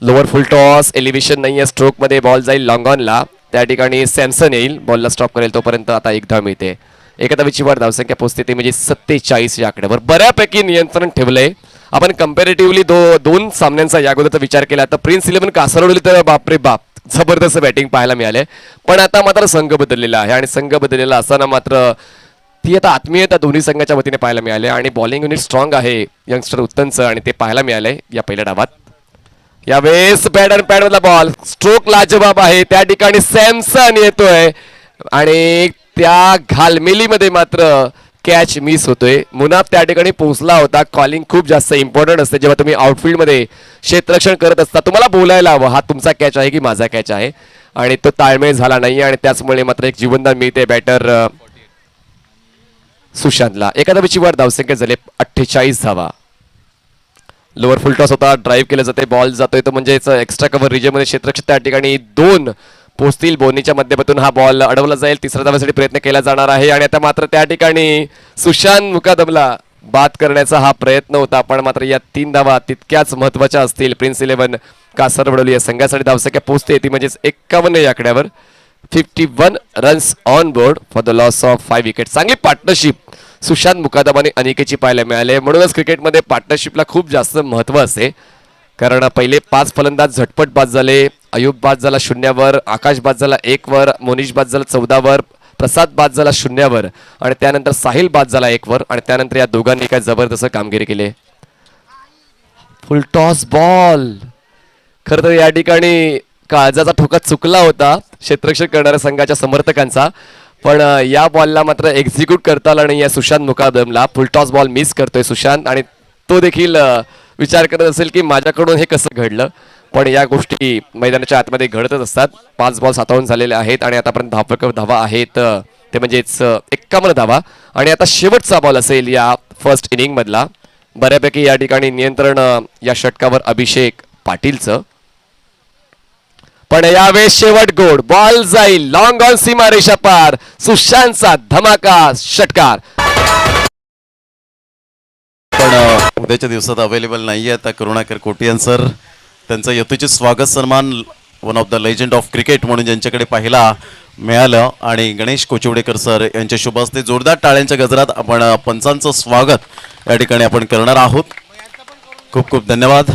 लोअर फुल टॉस, एलिव्हेशन नाही आहे. स्ट्रोक मध्ये बॉल जाईल लॉंग ऑनला. त्या ठिकाणी सॅमसन येईल, बॉलला स्टॉप करेल. तोपर्यंत आता 1 धाव मिळते. एका धावेची वाढ धावसंख्या पोहोचते ते म्हणजे 47 या आकड्यावर. बऱ्यापैकी नियंत्रण ठेवलंय आपण. कंपॅरेटिव्हली 2 सामन्यांचा या अगोदरचा विचार केला तर प्रिन्स 11 कासारवडोली तर बापरे बाप जबरदस्त बॅटिंग पाहायला मिळाले. पण आता मात्र संघ बदललेला आहे आणि संघ बदललेला असताना मात्र ती आता आत्मीयता दोन्ही संघाच्या वतीने पाहायला मिळाले आणि बॉलिंग युनिट स्ट्रॉंग आहे यंगस्टर उत्तमचं आणि ते पाहायला मिळालंय या पहिल्या डावात. यावेळेस पॅड अँड पॅड मधला बॉल, स्ट्रोक लाजवाब आहे. त्या ठिकाणी सॅमसन येतोय आणि त्या घालमेलीमध्ये मात्र कॅच मिस होतोय. मुनाफ त्या ठिकाणी पोहोचला होता. कॉलिंग खूप जास्त इम्पॉर्टंट असते जेव्हा तुम्ही आउटफील्ड मध्ये क्षेत्ररक्षण करत असता. तुम्हाला बोलायला हवं हा तुमचा कॅच आहे की माझा कॅच आहे आणि तो ताळमेळ झाला नाही आणि त्याचमुळे मात्र एक जीवनदान मिळते बॅटर सुशांतला. एका धावेची वाढ धावसंख्या झाले 48 धावा. लोअर फुल टॉस होता, ड्राईव्ह केलं जाते, बॉल जातोय तो म्हणजेच एक्स्ट्रा कव्हर रिजन मध्ये क्षेत्ररक्षक त्या ठिकाणी 2 पोहोचतील. बोनीच्या माध्यमातून हा बॉल अडवला जाईल. 3ऱ्या धावेसाठी प्रयत्न केला जाणार आहे आणि आता मात्र त्या ठिकाणी सुशांत मुकादमला बाद करण्याचा हा प्रयत्न होता. पण मात्र या 3 धावा तितक्याच महत्वाच्या असतील. प्रिन्स 11 कासारवडोली या संघासाठी धावसंख्या पोहोचते ती म्हणजेच 51 या आकड्यावर. 51 runs on board for the loss of 5 wicket. चांगली पार्टनरशिप सुशांत मुकादम आणि अनिकेची पाहायला मिळाले. म्हणूनच क्रिकेटमध्ये पार्टनरशिपला खूप जास्त महत्व असते. कारण पहिले 5 फलंदाज झटपट बाद झाले. अयुब बाद झाला 0 वर, आकाश बाद झाला 1 वर, मोनिश बाद झाला 14 वर, प्रसाद बाद झाला 0 वर आणि त्यानंतर साहिल बाद झाला 1 वर आणि त्यानंतर या दोघांनी काय जबरदस्त कामगिरी केली. फुल टॉस बॉल. खरं तर या ठिकाणी काळजाचा ठोका चुकला होता क्षेत्ररक्षण करणाऱ्या संघाच्या समर्थकांचा. पण या बॉलला मात्र एक्झिक्यूट करता आला नाही या सुशांत मुकादमला. फुल टॉस बॉल मिस करतोय सुशांत आणि तो देखील विचार करत असेल की माझ्याकडून हे कसं घडलं. पण या गोष्टी मैदानाच्या आतमध्ये घडतच असतात. 5 बॉल सातावून झालेले आहेत आणि आतापर्यंत धावा आहेत ते म्हणजेच 51 धावा आणि आता शेवटचा बॉल असेल या फर्स्ट इनिंग मधला. बऱ्यापैकी या ठिकाणी नियंत्रण या षटकावर अभिषेक पाटीलचं. पण यावेळेस शेवट गोड. बॉल जाईल लॉंग ऑन सीमारेषा पार. सुशांतचा धमाका षटकार. पण उद्याच्या दिवसात अवेलेबल नाहीये आता करुणाकर कोटियान सर. त्यांचं यथोचित स्वागत सन्मान one of the legend of cricket म्हणून ज्यांच्याकडे पाहायला मिळालं आणि गणेश कोचिवडेकर सर यांच्या शुभ हस्ते जोरदार टाळ्यांच्या गजरात आपण पंचांचं स्वागत या ठिकाणी आपण करणार आहोत. खूप खूप धन्यवाद.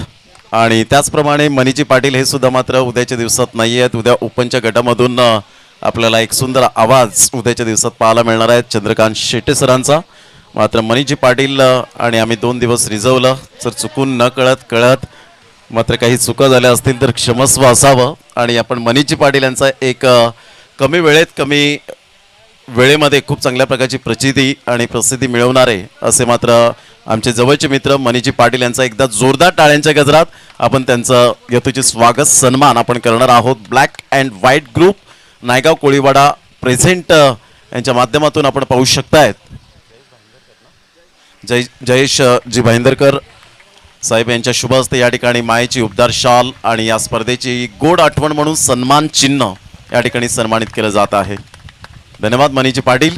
आणि त्याचप्रमाणे मनीजी पाटील हे सुद्धा मात्र उद्याच्या दिवसात नाही आहेत. उद्या ओपनच्या गटामधून आपल्याला एक सुंदर आवाज उद्याच्या दिवसात पाहायला मिळणार आहे चंद्रकांत शेट्टे सरांचा मात्र मनीजी पाटील आणि आम्ही 2 दिवस रिझवलं, जर चुकून न कळत मात्र काही चुका झाल्या असतील तर क्षमस्व असावं. आणि आपण मनीजी पाटील यांचा एक कमी वेळेमध्ये खूप चांगल्या प्रकारची प्रचिती आणि प्रसिद्धी मिळवणारे असे मात्र आमचे जवळचे मित्र मनीजी पाटील यांचा एकदा जोरदार टाळ्यांच्या गजरात आपण त्यांचं यथोचित स्वागत सन्मान आपण करणार आहोत. Black and white group Naigaon Koliwada present यांच्या माध्यमातून आपण पाहू शकतायत. जयेश जी भाईंदरकर साहेब यांच्या शुभ हस्ते या ठिकाणी मायेची उबदार शाल आणि या स्पर्धेची गोड आठवण म्हणून सन्मान चिन्ह या ठिकाणी सन्मानित केलं जात आहे. धन्यवाद मनीजी पाटील.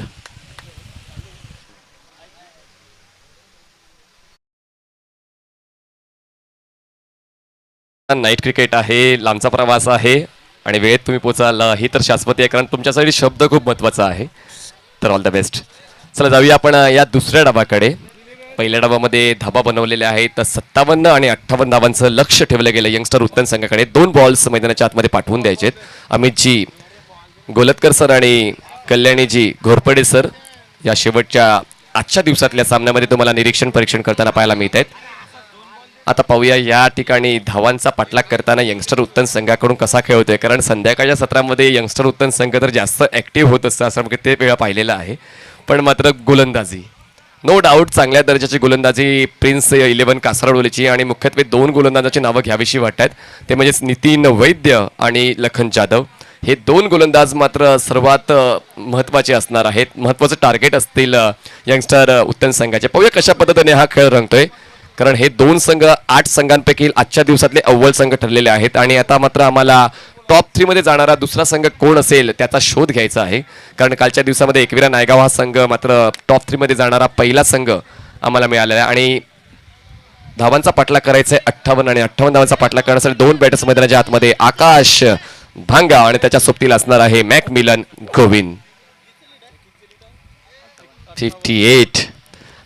नाईट क्रिकेट आहे, लांबचा प्रवास आहे आणि वेळेत तुम्ही पोचाल ही तर शाश्वती आहे, कारण तुमच्यासाठी शब्द खूप महत्त्वाचा आहे. तर ऑल द बेस्ट. चला जाऊया आपण या दुसऱ्या डावाकडे. पहिल्या डावामध्ये धाबा बनवलेले आहेत, तर 57 आणि 58 धावांचं लक्ष ठेवलं गेलं यंगस्टर उत्तन संघाकडे. 2 बॉल्स मैदानाच्या आतमध्ये पाठवून द्यायचेत. अमितजी गोलतकर सर आणि कल्याणीजी घोरपडे सर या शेवटच्या आजच्या दिवसातल्या सामन्यामध्ये तुम्हाला निरीक्षण परीक्षण करताना पाहायला मिळत आहेत. आता पाहूया या ठिकाणी धावांचा पाठलाग करताना यंगस्टर उत्तन संघाकडून कसा खेळ होतोय, कारण संध्याकाळच्या सत्रामध्ये यंगस्टर उत्तन संघ तर जास्त ॲक्टिव्ह होत असतं असं ते वेळा पाहिलेलं आहे. पण मात्र गोलंदाजी नो डाऊट चांगल्या दर्जाची गोलंदाजी प्रिन्स 11 कासारडोलीची, आणि मुख्यत्वे 2 गोलंदाजांची नावं घ्यावीशी वाटतात. ते म्हणजेच नितीन वैद्य आणि लखन जाधव. हे 2 गोलंदाज मात्र सर्वात महत्त्वाचे असणार आहेत, महत्त्वाचं टार्गेट असतील यंगस्टर उत्तन संघाचे. पाहूया कशा पद्धतीने हा खेळ रंगतोय, कारण हे 2 संघ 8 संघांपैकी आजच्या दिवसातले अव्वल संघ ठरलेले आहेत. आणि आता मात्र आम्हाला टॉप 3 मध्ये जाणारा दुसरा संघ कोण असेल त्याचा शोध घ्यायचा आहे, कारण कालच्या दिवसामध्ये एकविरा नायगाव हा संघ मात्र टॉप 3 मध्ये जाणारा पहिला संघ आम्हाला मिळालेला आहे. आणि धावांचा पाठलाग करायचा आहे 58 आणि 58 धावांचा पाठलाग करण्यासाठी 2 बॅटर्स मैदानाच्या आतमध्ये आकाश भांगा आणि त्याच्या सोबतीला असणार आहे मॅकमिलन गोविंद. 58.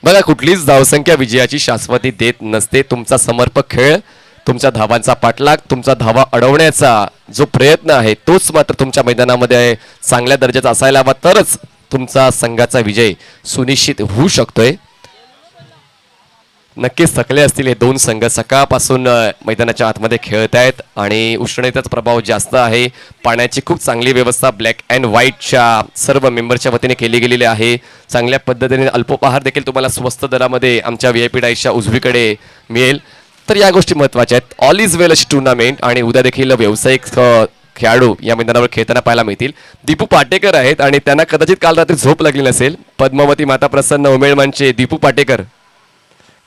बघा, कुठलीच धावसंख्या विजयाची शाश्वती देत नसते. तुमचा समर्पक खेळ, तुमच्या धावांचा पाठलाग, तुमचा धावा अडवण्याचा जो प्रयत्न आहे तोच मात्र तुमच्या मैदानामध्ये चांगल्या दर्जाचा असायला हवा, तरच तुमचा संघाचा विजय सुनिश्चित होऊ शकतोय. नक्कीच थकले असतील हे 2 संघ, सकाळपासून मैदानाच्या आतमध्ये खेळत आहेत आणि उष्णतेचा प्रभाव जास्त आहे. पाण्याची खूप चांगली व्यवस्था ब्लॅक अँड व्हाईटच्या सर्व मेंबरच्या वतीने केली गेलेली आहे. चांगल्या पद्धतीने अल्पोपहार देखील तुम्हाला स्वस्त दरामध्ये आमच्या VIP डाईसच्या उजवीकडे मिळेल. तर या गोष्टी महत्त्वाच्या आहेत. ऑल इज वेल अशी टुर्नामेंट, आणि उद्या देखील व्यावसायिक खेळाडू या मैदानावर खेळताना पाहायला मिळतील. दीपू पाटेकर आहेत आणि त्यांना कदाचित काल रात्री झोप लागली नसेल. पद्मावती माता प्रसन्न उमेळमानचे दीपू पाटेकर.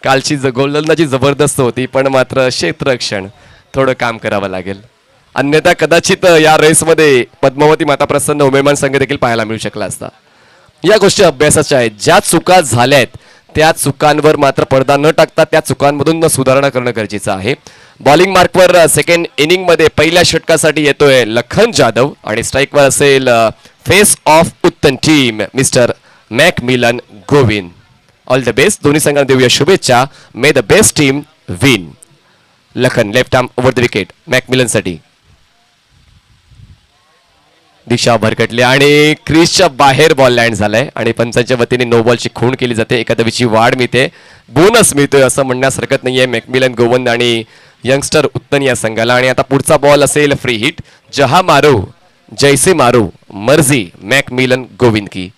कालची गोलंदाजी जबरदस्त होती, पण मात्र क्षेत्ररक्षण थोडं काम करावं लागेल, अन्यथा कदाचित या रेसमध्ये पद्मावती माता प्रसन्न उमेळमान संघ देखील पाहायला मिळू शकला असता. या गोष्टी अभ्यासाच्या आहेत. ज्या चुका झाल्या आहेत त्या चुकांवर मात्र पडदा न टाकता त्या चुकांमधून सुधारणा करणं गरजेचं आहे. बॉलिंग मार्कवर सेकंड इनिंगमध्ये पहिल्या षटकासाठी येतोय लखन जाधव, आणि स्ट्राईकवर असेल face of Uttan team Mister McMillan Govind. All the best. दोन्ही संघांना देऊया शुभेच्छा. May the best team win. Lakhan left arm over the wicket मॅकमिलनसाठी. दिशा भरकटली आणि क्रीजच्या बाहेर बॉल लँड झालाय आणि पंचांच्या वतीने नो बॉलची खूण केली जाते. एका धावेची वाढ मिळते, बोनस मिळतोय असं म्हणण्यास हरकत नाहीये मॅकमिलन गोविंद आणि यंगस्टर उत्तन या संघाला. आणि आता पुढचा बॉल असेल फ्री हिट. जहा मारो जैसे मारो मर्जी मॅकमिलन गोविंद की,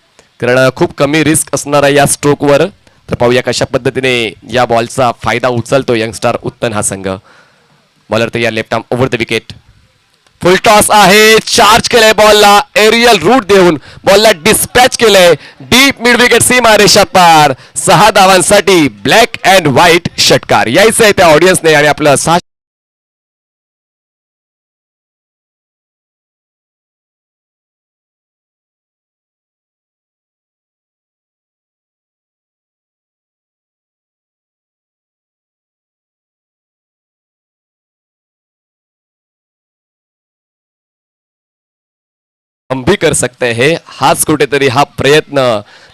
कारण खूप कमी रिस्क असणार आहे या स्ट्रोकवर. तर पाहूया कशा पद्धतीने या बॉलचा फायदा उचलतो यंगस्टर उत्तन हा संघ. बॉलर तयार left arm over the wicket. Full toss आहे, चार्ज केलंय बॉलला, एरियल रूट देऊन बॉलला डिस्पॅच केलंय डीप मिड विकेट सीमा रेषा पार. 6 धावांसाठी ब्लॅक अँड व्हाईट षटकार. यायचं आहे त्या ऑडियन्सने आणि आपलं 6हम भी कर सकते हैं. हाच कुठेतरी हा प्रयत्न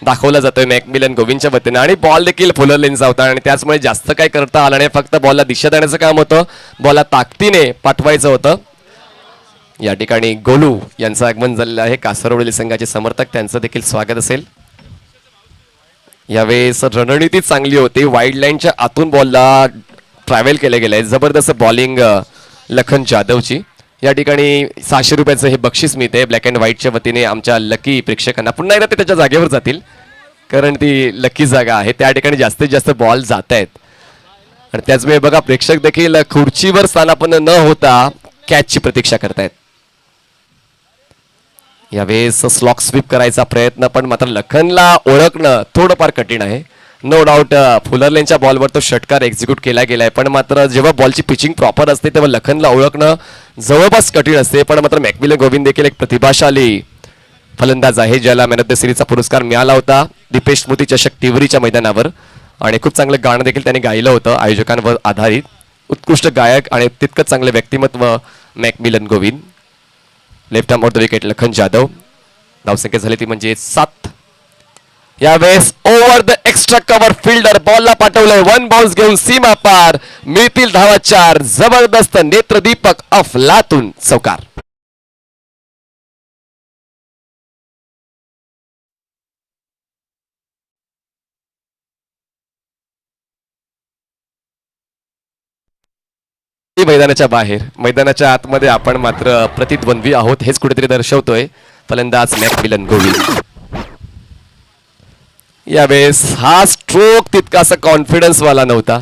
दाखवला जातोय मॅकमिलन गोविंदच्या वतीने. आणि बॉल देखील फुलर लेनचा होता आणि त्याचमुळे जास्त काय करता आलं नाही, फक्त बॉलला दिशा देण्याचं काम होतं, बॉलला ताकदीने पाठवायचं होतं. या ठिकाणी गोलू यांचं आगमन झालेलं आहे. कासारवडली संघाचे समर्थक, त्यांचं देखील स्वागत असेल. यावेळेस रणनीती चांगली होती. वाईड लाईनच्या आतून बॉलला ट्रॅव्हल केलं गेलंय. जबरदस्त बॉलिंग लखन जाधवची. या ठिकाणी 600 रुपयाचं हे बक्षीस मिळते ब्लॅक अँड व्हाईटच्या वतीने आमच्या लकी प्रेक्षकांना. पुन्हा एकदा ते त्याच्या जागेवर जातील कारण ती लकी जागा आहे. त्या ठिकाणी जास्तीत जास्त बॉल जात आहेत. आणि त्याचवेळी बघा प्रेक्षक देखील खुर्चीवर स्थानापन्न न होता कॅचची प्रतीक्षा करतायत. यावेळेस स्लॉक स्वीप करायचा प्रयत्न, पण मात्र लखनला ओळखणं थोडंफार कठीण आहे. नो डाऊट फुलरलेनच्या बॉलवर तो षटकार एक्झिक्यूट केला गेलाय, पण मात्र जेव्हा बॉलची पिचिंग प्रॉपर असते तेव्हा लखनला ओळखणं जवळपास कठीण असते. पण मात्र मॅकमिलन गोविंद देखील एक प्रतिभाशाली फलंदाज आहे ज्याला मॅन ऑफ द सिरीजचा पुरस्कार मिळाला होता दीपेश स्मृती चषक तिवरीच्या मैदानावर. आणि खूप चांगलं गाणं देखील त्याने गायलं होतं आयोजकांवर आधारित. उत्कृष्ट गायक आणि तितकंच चांगलं व्यक्तिमत्व McMillan Govind. Left arm off the wicket Lakhan Jadhav. धावसंख्या झाली ती म्हणजे 7. यावेळेस over the extra cover fielder बॉलला पाठवलंय. 1 बाउन्स घेऊन सीमा पार. मिळतील धावा 4. जबरदस्त नेत्रदीपक अफलातून चौकार. मैदानाच्या बाहेर, मैदानाच्या आतमध्ये आपण मात्र प्रतिद्वंद्वी आहोत हेच कुठेतरी दर्शवतोय फलंदाज मॅकमिलन गोविंद. यावेळेस हा स्ट्रोक तितकासा कॉन्फिडन्स वाला नव्हता.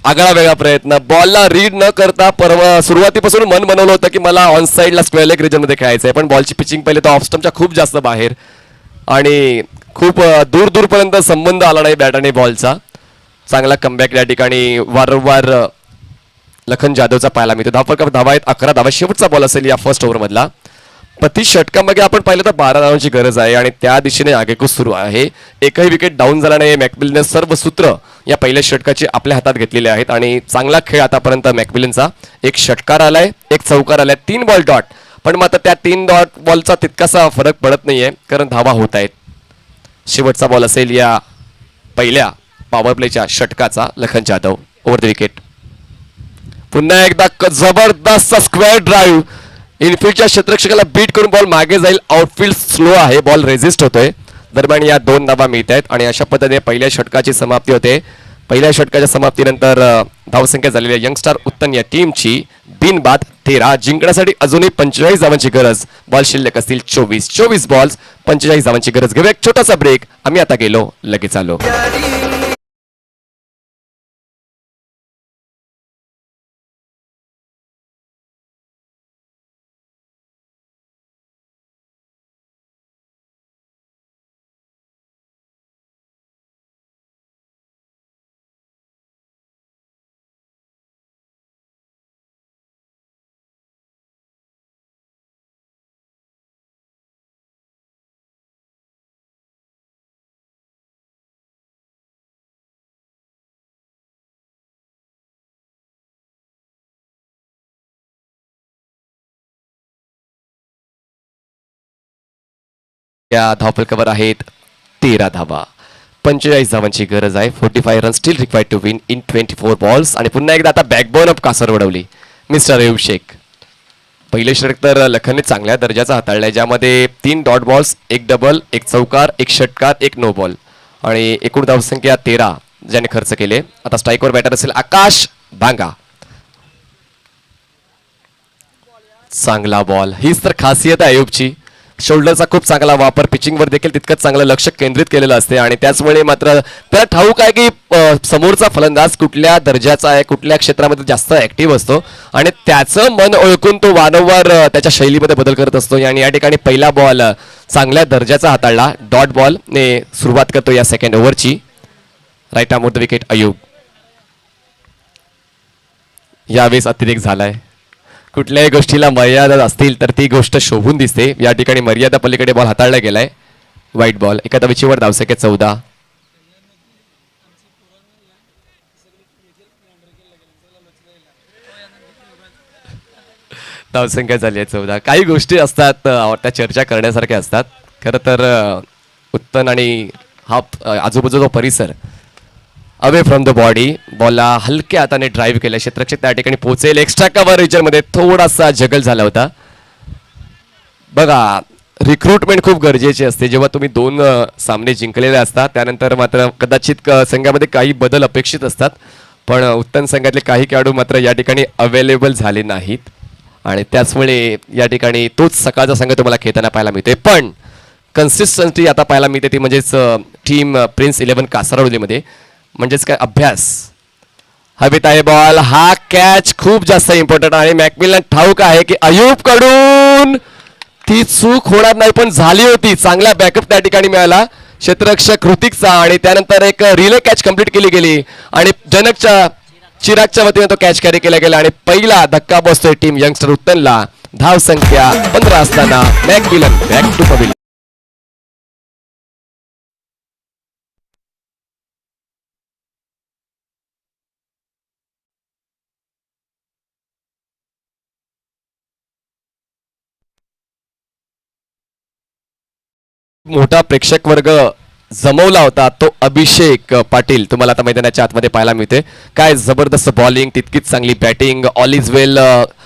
आगळा वेगळा प्रयत्न, बॉलला रीड न करता सुरुवातीपासून मन बनवलं होतं की मला ऑन साईडला स्क्वेअर लेग रिजन मध्ये खेळायचं आहे, पण बॉलची पिचिंग पहिले तर ऑफ स्टंपच्या खूप जास्त बाहेर आणि खूप दूर दूरपर्यंत संबंध आला नाही बॅट आणि बॉलचा. चांगला कमबॅक या ठिकाणी वारंवार लखन जाधवचा पाहायला मिळतो. धावा आहेत 11 धावा. शेवटचा बॉल असेल या फर्स्ट ओव्हर मधला. 35 षटकांमध्ये आपण पाहिलं तर 12 धावांची गरज आहे आणि त्या दिशेने आगेकूच सुरू आहे. एकही विकेट डाऊन झाला नाही. मॅकमिलनने सर्व सूत्र या पहिल्या षटकाची आपल्या हातात घेतलेले आहेत आणि चांगला खेळ आतापर्यंत मॅकमिलनचा. एक षटकार आलाय, एक चौकार आलाय, 3 बॉल डॉट. पण मात्र त्या 3 डॉट बॉलचा तितकासा फरक पडत नाहीये कारण धावा होत आहेत. शेवटचा बॉल असेल या पहिल्या पॉवर प्लेच्या षटकाचा Lakhan Jadhav. Over the wicket. पुन्हा एकदा जबरदस्त स्क्वेअर ड्राईव्ह. इनफिल्डच्या क्षेत्ररक्षकाला बीट करून बॉल मागे जाईल. आउटफील्ड स्लो आहे, बॉल रेजिस्ट होतोय. दरम्यान या 2 धावा मिळत आहेत आणि अशा पद्धतीने पहिल्या षटकाची समाप्ती होते. पहिल्या षटकाच्या समाप्तीनंतर धावसंख्या झालेल्या यंगस्टार उत्तन या टीमची बिनबाद 13. जिंकण्यासाठी अजूनही 45 धावांची गरज. बॉल शिल्लक असतील 24 बॉल्स, 45 धावांची गरज. घेऊया एक छोटासा ब्रेक. आम्ही आता गेलो, लगेच आलो. या धावफलकावर आहेत 13 धावा. 45 धावांची गरज आहे. 45 run still required to win in 24 balls. आणि पुन्हा एकदा आता backbone of Kasar Vadavali Mister Ayub Shaikh. पहिले षटक तर लखनने चांगल्या दर्जाचा हाताळलाय ज्यामध्ये 3 डॉट बॉल्स, 1 डबल, 1 चौकार, 1 षटकार, 1 नो बॉल आणि एकूण धावसंख्या 13 ज्याने खर्च केले. आता स्ट्राईकवर बॅटर असेल आकाश भांगा. चांगला बॉल. हीच तर खासियत आहे अयूबची. शोल्डरचा खूप चांगला वापर, पिचिंगवर देखील तितकंच चांगलं लक्ष केंद्रित केलेलं असते आणि त्याचमुळे मात्र त्याला ठाऊक आहे की समोरचा फलंदाज कुठल्या दर्जाचा आहे, कुठल्या क्षेत्रामध्ये जास्त ऍक्टिव्ह असतो आणि त्याचं मन ओळखून तो वारंवार त्याच्या शैलीमध्ये बदल करत असतो. आणि या ठिकाणी पहिला बॉल चांगल्या दर्जाचा हाताळला. डॉट बॉल ने सुरुवात करतो या सेकंड ओव्हरची. Right arm off the wicket Ayub. यावेळेस अतिरेक झालाय. कुठल्याही गोष्टीला मर्यादा असतील तर ती गोष्ट शोभून दिसते. या ठिकाणी मर्यादा पलीकडे बॉल हाताळला गेलाय. वाईट बॉल. एका धावेचीवर धावसंख्या 14. धावसंख्या झाली आहे 14. काही गोष्टी असतात त्या चर्चा करण्यासारख्या असतात. खरं तर उत्तन आणि हा आजूबाजूचा परिसर अवे फ्रॉम द बॉडी. बॉलला हलक्या हाताने ड्राईव्ह केलं. क्षेत्ररक्षक त्या ठिकाणी पोहोचेल. एक्स्ट्रा कव्हर रिजन मध्ये थोडासा जगल झाला होता. बघा रिक्रुटमेंट खूप गरजेची असते. जेव्हा तुम्ही 2 सामने जिंकलेले असतात त्यानंतर मात्र कदाचित संघामध्ये काही बदल अपेक्षित असतात, पण उत्तम संघातले काही खेळाडू मात्र या ठिकाणी अवेलेबल झाले नाहीत आणि त्याचमुळे या ठिकाणी तोच सकाळचा संघ तुम्हाला खेळताना पाहायला मिळतोय. पण कन्सिस्टन्सी आता पाहायला मिळते ती म्हणजेच टीम प्रिन्स 11 कासारवलीमध्ये, म्हणजेच काय अभ्यास. हवेत आहे बॉल, हा कॅच खूप जास्त इम्पॉर्टंट आहे. मॅकमिलन ठाऊक आहे की अयूब कडून ती चूक होणार नाही, पण झाली होती. चांगला बॅकअप त्या ठिकाणी मिळाला क्षेत्ररक्षक ऋतिकचा आणि त्यानंतर एक रिले कॅच कंप्लीट केली गेली आणि जनकच्या चिरागच्या वतीने तो कॅच कॅरी केला गेला आणि पहिला धक्का बसतोय टीम यंगस्टर उत्तनला. धाव संख्या 15 असताना मॅकमिलन बॅक टू पवेलियन. मोठा प्रेक्षक वर्ग जमवला होता तो अभिषेक पाटील तुम्हाला आता मैदानाच्या आतमध्ये पाहायला मिळते. काय जबरदस्त बॉलिंग, तितकीच चांगली बॅटिंग, ऑल इज वेल.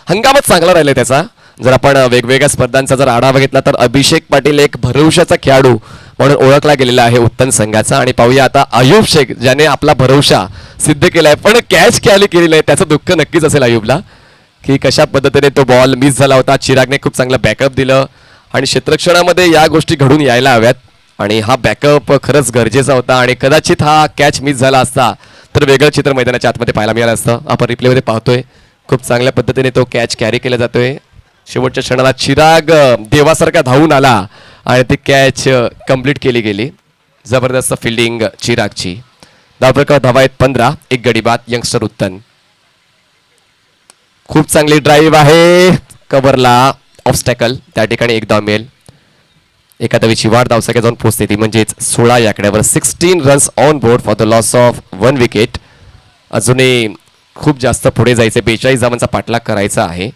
हंगामच चांगला राहिलाय त्याचा. जर आपण वेगवेगळ्या स्पर्धांचा जर आढावा घेतला तर अभिषेक पाटील एक भरवशाचा खेळाडू म्हणून ओळखला गेलेला आहे उत्तम संघाचा. आणि पाहूया आता अयूब शेख ज्याने आपला भरवशा सिद्ध केलाय, पण कॅच कॅरी केलेलं आहे. त्याचं दुःख नक्कीच असेल अयूबला की कशा पद्धतीने तो बॉल मिस झाला होता. चिरागने खूप चांगलं बॅकअप दिलं आणि क्षेत्ररक्षणामध्ये या गोष्टी घडून यायला हव्यात आणि हा बॅकअप खरंच गरजेचा होता. आणि कदाचित हा कॅच मिस झाला असता तर वेगळं चित्र मैदानाच्या आतमध्ये पाहायला मिळालं असतं. आपण रिप्लेमध्ये पाहतोय खूप चांगल्या पद्धतीने तो कॅच कॅरी केला जातोय. शेवटच्या क्षणाला चिराग देवासारखा धावून आला आणि ती कॅच कंप्लीट केली गेली. जबरदस्त फिल्डिंग चिरागची. धावफलकावर धावा आहेत 15, एक गडी बाद यंगस्टर उत्तन. खूप चांगली ड्राईव्ह आहे, कव्हरला ऑब्स्टॅकल, त्या ठिकाणी एक धाव मिळेल. एका धावेची वाढ धावसंख्या जाऊन पोहोचते ती म्हणजेच 16 या आकड्यावर. 16 runs on board for the loss of 1 wicket. अजूनही खूप जास्त पुढे जायचे, 42 धावांचा पाठलाग करायचा आहे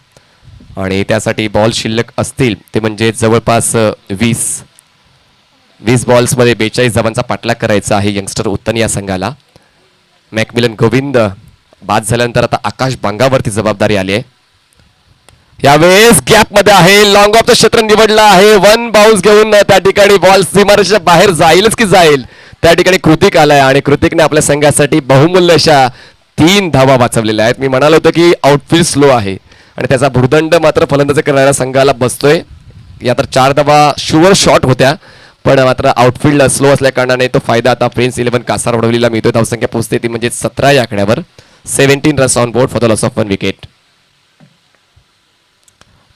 आणि त्यासाठी बॉल शिल्लक असतील ते म्हणजे जवळपास 20 बॉल्समध्ये 42 धावांचा पाठलाग करायचा आहे यंगस्टर उत्तन या संघाला. मॅकमिलन गोविंद बाद झाल्यानंतर आता आकाश बांगावरती जबाबदारी आली आहे. यावेळेस गॅप मध्ये आहे, लॉंग ऑफ द क्षेत्र निवडला आहे. 1 बाउन्स घेऊन त्या ठिकाणी बॉल सीमारेषेच्या बाहेर जाईलच की जाईल. त्या ठिकाणी कृतिक आलाय आणि कृतिकने आपल्या संघासाठी बहुमूल्य अशा 3 धावा वाचवलेल्या आहेत. मी म्हणालो होतो की आउटफील्ड स्लो आहे आणि त्याचा भुर्दंड मात्र फलंदाजी करणाऱ्या संघाला बसतोय. या तर 4 धावा शुअर शॉट होत्या, पण मात्र आउटफील्ड स्लो असल्या कारणाने तो फायदा आता प्रिन्स 11 कासारवडवलीला मिळतोय. धावसंख्या पोहोचते ती म्हणजे 17 या आकड्यावर. 17 runs on board for the loss of 1 wicket.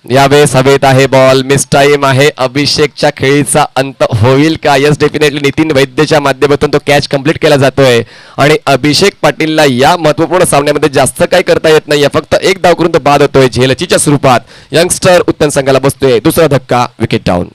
यावेळेस हवेत आहे बॉल, मिस टाइम आहे. अभिषेकच्या खेळीचा अंत होईल का? Yes, definitely. नितीन वैद्यच्या माध्यमातून तो कॅच कंप्लीट केला जातोय आणि अभिषेक पाटीलला या महत्वपूर्ण सामन्यामध्ये जास्त काही करता येत नाहीये. फक्त एक धाव करून तो बाद होतोय झेलचीच्या स्वरूपात. यंगस्टर उत्तम संघाला बसतोय दुसरा धक्का, विकेट डाऊन.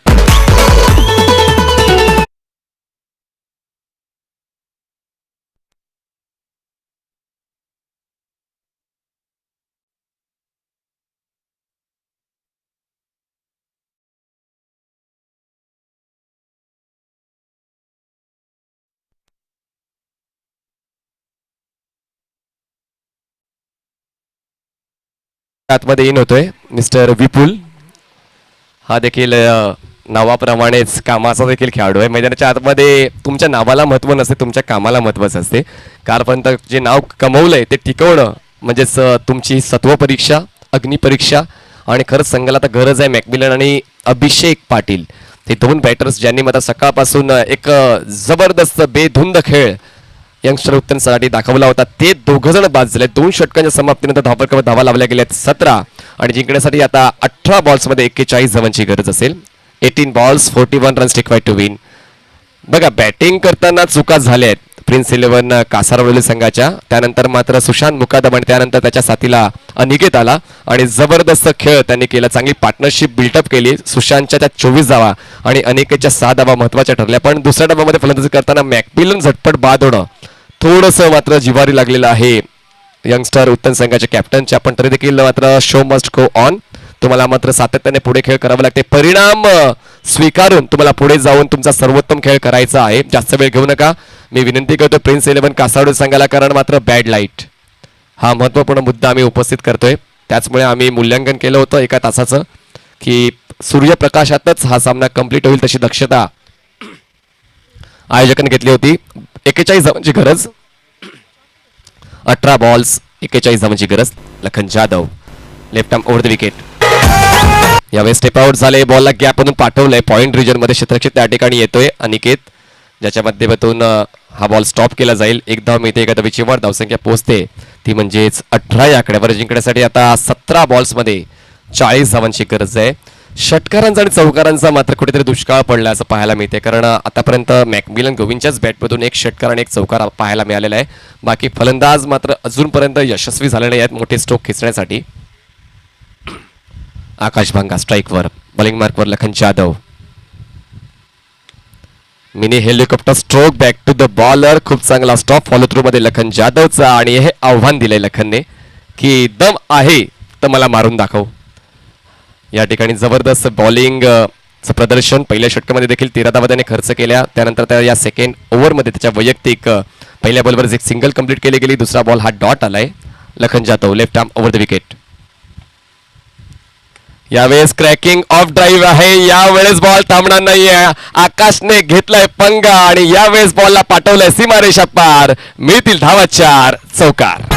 आतमध्ये इन होतोय मिस्टर विपुल. हा देखील नावाप्रमाणेच कामाचा देखील खेळाडू आहे. मैदानाच्या आतमध्ये तुमच्या नावाला महत्त्व नसते, तुमच्या कामाला महत्त्वाचं असते. कालपर्यंत जे नाव कमवलंय ते टिकवणं म्हणजेच तुमची सत्व परीक्षा, अग्निपरीक्षा आणि खरंच संघाला आता गरज आहे मॅकमिलन आणि अभिषेक पाटील हे 2 बॅटर्स ज्यांनी मात्र सकाळपासून एक जबरदस्त बेधुंद खेळ यंगस्टर उत्तनसाठी दाखवला होता. ते 2 जण बाद झाले. 2 षटकांच्या समाप्तीनंतर धावफलकावर धावा लावल्या गेल्या 17 आणि जिंकण्यासाठी आता 18 बॉल्समध्ये 41 धावांची गरज असेल. 18 balls 41 runs required to win. बघा, बॅटिंग करताना चुका झाल्या आहेत प्रिन्स 11 कासारवडवली संघाच्या. त्यानंतर मात्र सुशांत मुकादम आणि त्यानंतर त्याच्या साथीला अनिकेत आला आणि जबरदस्त खेळ त्यांनी केला. चांगली पार्टनरशिप बिल्टअप केली. सुशांतच्या त्या 24 धावा आणि अनिकेतच्या 6 धावा महत्वाच्या ठरल्या. पण दुसऱ्या डावामध्ये फलंदाजी करताना मॅकमिलन झटपट बाद होणं थोडंसं मात्र जिवारी लागलेलं आहे यंगस्टर उत्तम संघाच्या कॅप्टनच्या. पण तरी देखील मात्र शो मस्ट गो ऑन. तुम्हाला मात्र सातत्याने पुढे खेळ करावा लागते. परिणाम स्वीकारून तुम्हाला पुढे जाऊन तुमचा सर्वोत्तम खेळ करायचा आहे. जास्त वेळ घेऊ नका. मी विनंती करतो प्रिन्स 11 कासारवडवली संघाला, कारण मात्र बॅड लाईट हा महत्त्वपूर्ण मुद्दा आम्ही उपस्थित करतोय. त्याचमुळे आम्ही मूल्यांकन केलं होतं एका तासाचं की सूर्यप्रकाशातच हा सामना कंप्लीट होईल तशी दक्षता आयोजकांनी घेतली होती. 41 धावांची गरज, 18 बॉल्स 41 धावांची गरज. Lakhan Jadhav left arm over the wicket. यावेळी स्टेप आउट झाले, बॉलला गॅप मधून पाठवलंय पॉइंट रिजन मध्ये, क्षेत्ररक्षक त्या ठिकाणी येतोय अनिकेत, ज्याच्या माध्यमातून हा बॉल स्टॉप केला जाईल. एक धाव मिळते, एका धावेची वर धावसंख्या पोहोचते ती म्हणजेच 18 या आकड्यावर. जिंकण्यासाठी आता 17 बॉल्स मध्ये 40 धावांची गरज आहे. षटकारांचा आणि चौकारांचा मात्र कुठेतरी दुष्काळ पडला असं पाहायला मिळते, कारण आतापर्यंत मॅकमिलन गोविंदच्याच बॅटमधून एक षटकार आणि एक चौकार पाहायला मिळालेला आहे. बाकी फलंदाज मात्र अजूनपर्यंत यशस्वी झाले नाही आहेत मोठे स्ट्रोक खेचण्यासाठी. आकाश भांगा स्ट्राईकवर, बॉलिंग मार्कवर Lakhan Jadhav. Mini helicopter stroke back to the bowler. खूप चांगला स्टॉप फॉलो थ्रू मध्ये लखन जाधवचा, आणि हे आव्हान दिलंय लखनने की दम आहे तर मला मारून दाखव. या ठिकाणी जबरदस्त बॉलिंग प्रदर्शन. पहिल्या षटकामध्ये देखील 13 धावा त्याने खर्च केल्या. त्यानंतर त्या या सेकंड ओव्हरमध्ये त्याच्या वैयक्तिक पहिल्या बॉलवर एक सिंगल कंप्लीट केली गेली. दुसरा बॉल हा डॉट आलाय. Lakhan Jadhav left arm over the wicket. यावेळेस क्रॅकिंग ऑफ ड्राईव्ह आहे, यावेळेस बॉल थांबणार नाहीये. आकाशने घेतलाय पंगा आणि यावेळेस बॉलला पाठवलंय सीमारेषा पार. मिळतील धावा 4, चौकार.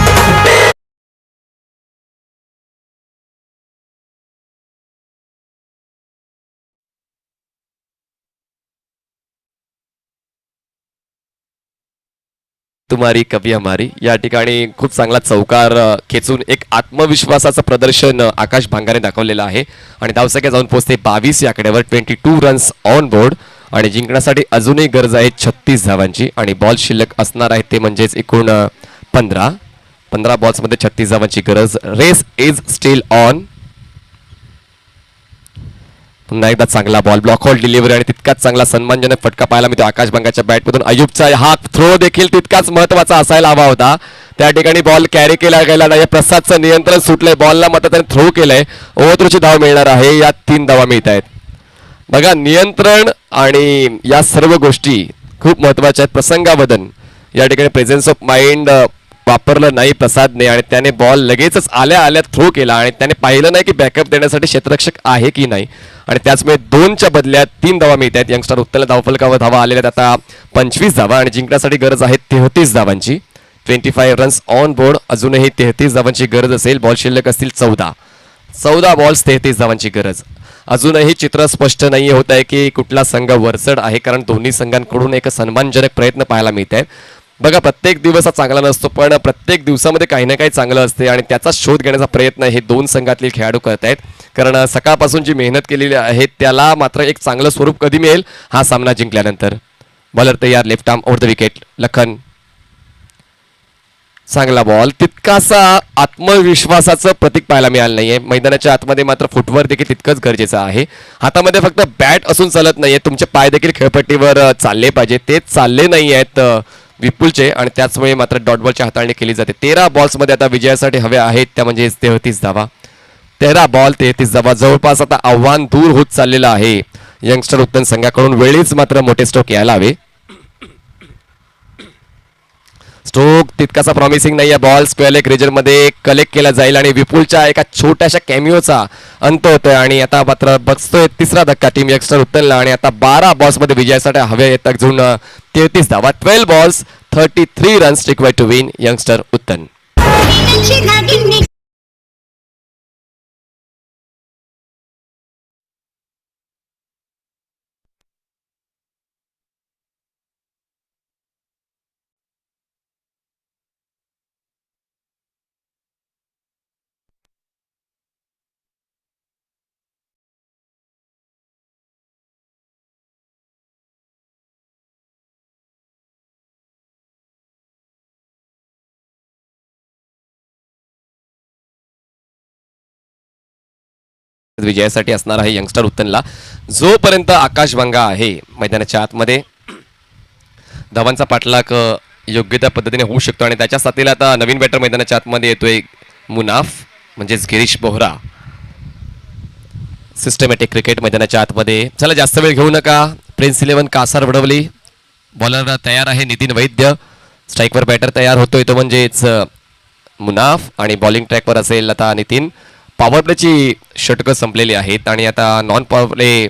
तुम्हारी कभी हमारी या ठिकाणी खूप चांगला चौकार खेचून एक आत्मविश्वासाचं प्रदर्शन आकाश भांगाने दाखवलेलं आहे. आणि धावसंख्या जाऊन पोहोचते 22 या आकड्यावर. 22 रन्स ऑन बोर्ड. आणि जिंकण्यासाठी अजूनही गरज आहे 36 धावांची, आणि बॉल शिल्लक असणार आहेत ते म्हणजेच एकूण 15 बॉल्समध्ये 36 धावांची गरज. Race is still on. पुन्हा एकदा चांगला बॉल, ब्लॉक होल डिलिव्हरी आणि तितकाच चांगला सन्मानजनक फटका पाहायला मिळतो आकाश भांगाच्या बॅटमधून. अयुबचा हा थ्रो देखील तितकाच महत्वाचा असायला हवा होता. त्या ठिकाणी बॉल कॅरी केला गेला नाही. प्रसादचं नियंत्रण सुटलंय, बॉलला मात्र त्याने थ्रो केलंय. ओव्हरथ्रोची धाव मिळणार आहे. या 3 धावा मिळत आहेत. बघा, नियंत्रण आणि या सर्व गोष्टी खूप महत्वाच्या आहेत. प्रसंगावदन या ठिकाणी प्रेझेन्स ऑफ माइंड वापरलं नाही प्रसादने, आणि त्याने बॉल लगेचच आल्या आल्या थ्रो केला, आणि त्याने पाहिलं नाही की बॅकअप देण्यासाठी क्षेत्ररक्षक आहे की नाही, आणि त्याचमुळे 2च्या बदल्यात 3 धावा मिळत आहेत. यंगस्टर उत्तल धावफलकावर धावा आलेल्या आहेत आता 25 धावा, आणि जिंकण्यासाठी गरज आहे 33 धावांची. 25 रन्स ऑन बोर्ड. अजूनही 33 धावांची गरज असेल. बॉल शिल्लक असतील 14 बॉल्स 33 धावांची गरज. अजूनही चित्र स्पष्ट नाही होत आहे की कुठला संघ वरचढ आहे, कारण दोन्ही संघांकडून एक सन्मानजनक प्रयत्न पाहायला मिळत आहे. बघा, प्रत्येक दिवस हा चांगला नसतो, पण प्रत्येक दिवसामध्ये काही ना काही चांगलं असते, आणि त्याचा शोध घेण्याचा प्रयत्न हे 2 संघातले खेळाडू करत आहेत. कारण सकाळपासून जी मेहनत केलेली आहे त्याला मात्र एक चांगलं स्वरूप कधी मिळेल हा सामना जिंकल्यानंतर. बॉलर तयार, left arm over the wicket. Lakhan, चांगला बॉल. तितकासा आत्मविश्वासाचं प्रतीक पाहायला मिळालं नाहीये. मैदानाच्या आतमध्ये मात्र फुटवर्क देखील तितकंच गरजेचं आहे. हातामध्ये फक्त बॅट असून चालत नाहीये, तुमचे पाय देखील खेळपट्टीवर चालले पाहिजे. ते चालले नाही आहेत विपुलचे, आणि त्याचमुळे मात्र डॉट बॉलची हाताळणी केली जाते. 13 बॉल्समध्ये आता विजयासाठी हवे आहेत त्या म्हणजे 33 धावा. 13 बॉल 33 धावा. जवळपास आता आव्हान दूर होत चाललेलं आहे यंगस्टर उत्तम संघाकडून. वेळीच मात्र मोठे स्ट्रोक यायला हवे. स्ट्रोक तितकासा प्रॉमिसिंग नाही आहे. बॉल स्क्वेअर लेग रिजन मध्ये कलेक्ट केला जाईल, आणि विपुलच्या एका छोट्याशा कॅमिओचा अंत होतोय. आणि आता मात्र बघतोय 3रा धक्का टीम यंगस्टर उत्तनला, आणि आता 12 बॉल्स मध्ये विजयासाठी हवे आहेत अजून 33 धावा. 12 balls 33 runs required to win youngster Uttan. विजयासाठी असणार आहे यंगस्टर उत्तनला. जोपर्यंत आकाश भांगा आहे मैदानाच्या आतमध्ये, धावांचा पाठलाग योग्य त्या पद्धतीने होऊ शकतो, आणि त्याच्या साथीला आता नवीन बॅटर मैदानाच्या आतमध्ये येतोय मुनाफ म्हणजेच गिरीश बोहरा. सिस्टमॅटिक क्रिकेट मैदानाच्या आतमध्ये. चला, जास्त वेळ घेऊ नका. प्रिन्स 11 कासार वडवली. बॉलर तयार आहे नितीन वैद्य. स्ट्राईकवर बॅटर तयार होतोय तो म्हणजेच मुनाफ, आणि बॉलिंग ट्रॅकवर असेल आता नितीन. पॉवर प्लेची षटकं संपलेली आहेत आणि आता नॉन पॉवर प्ले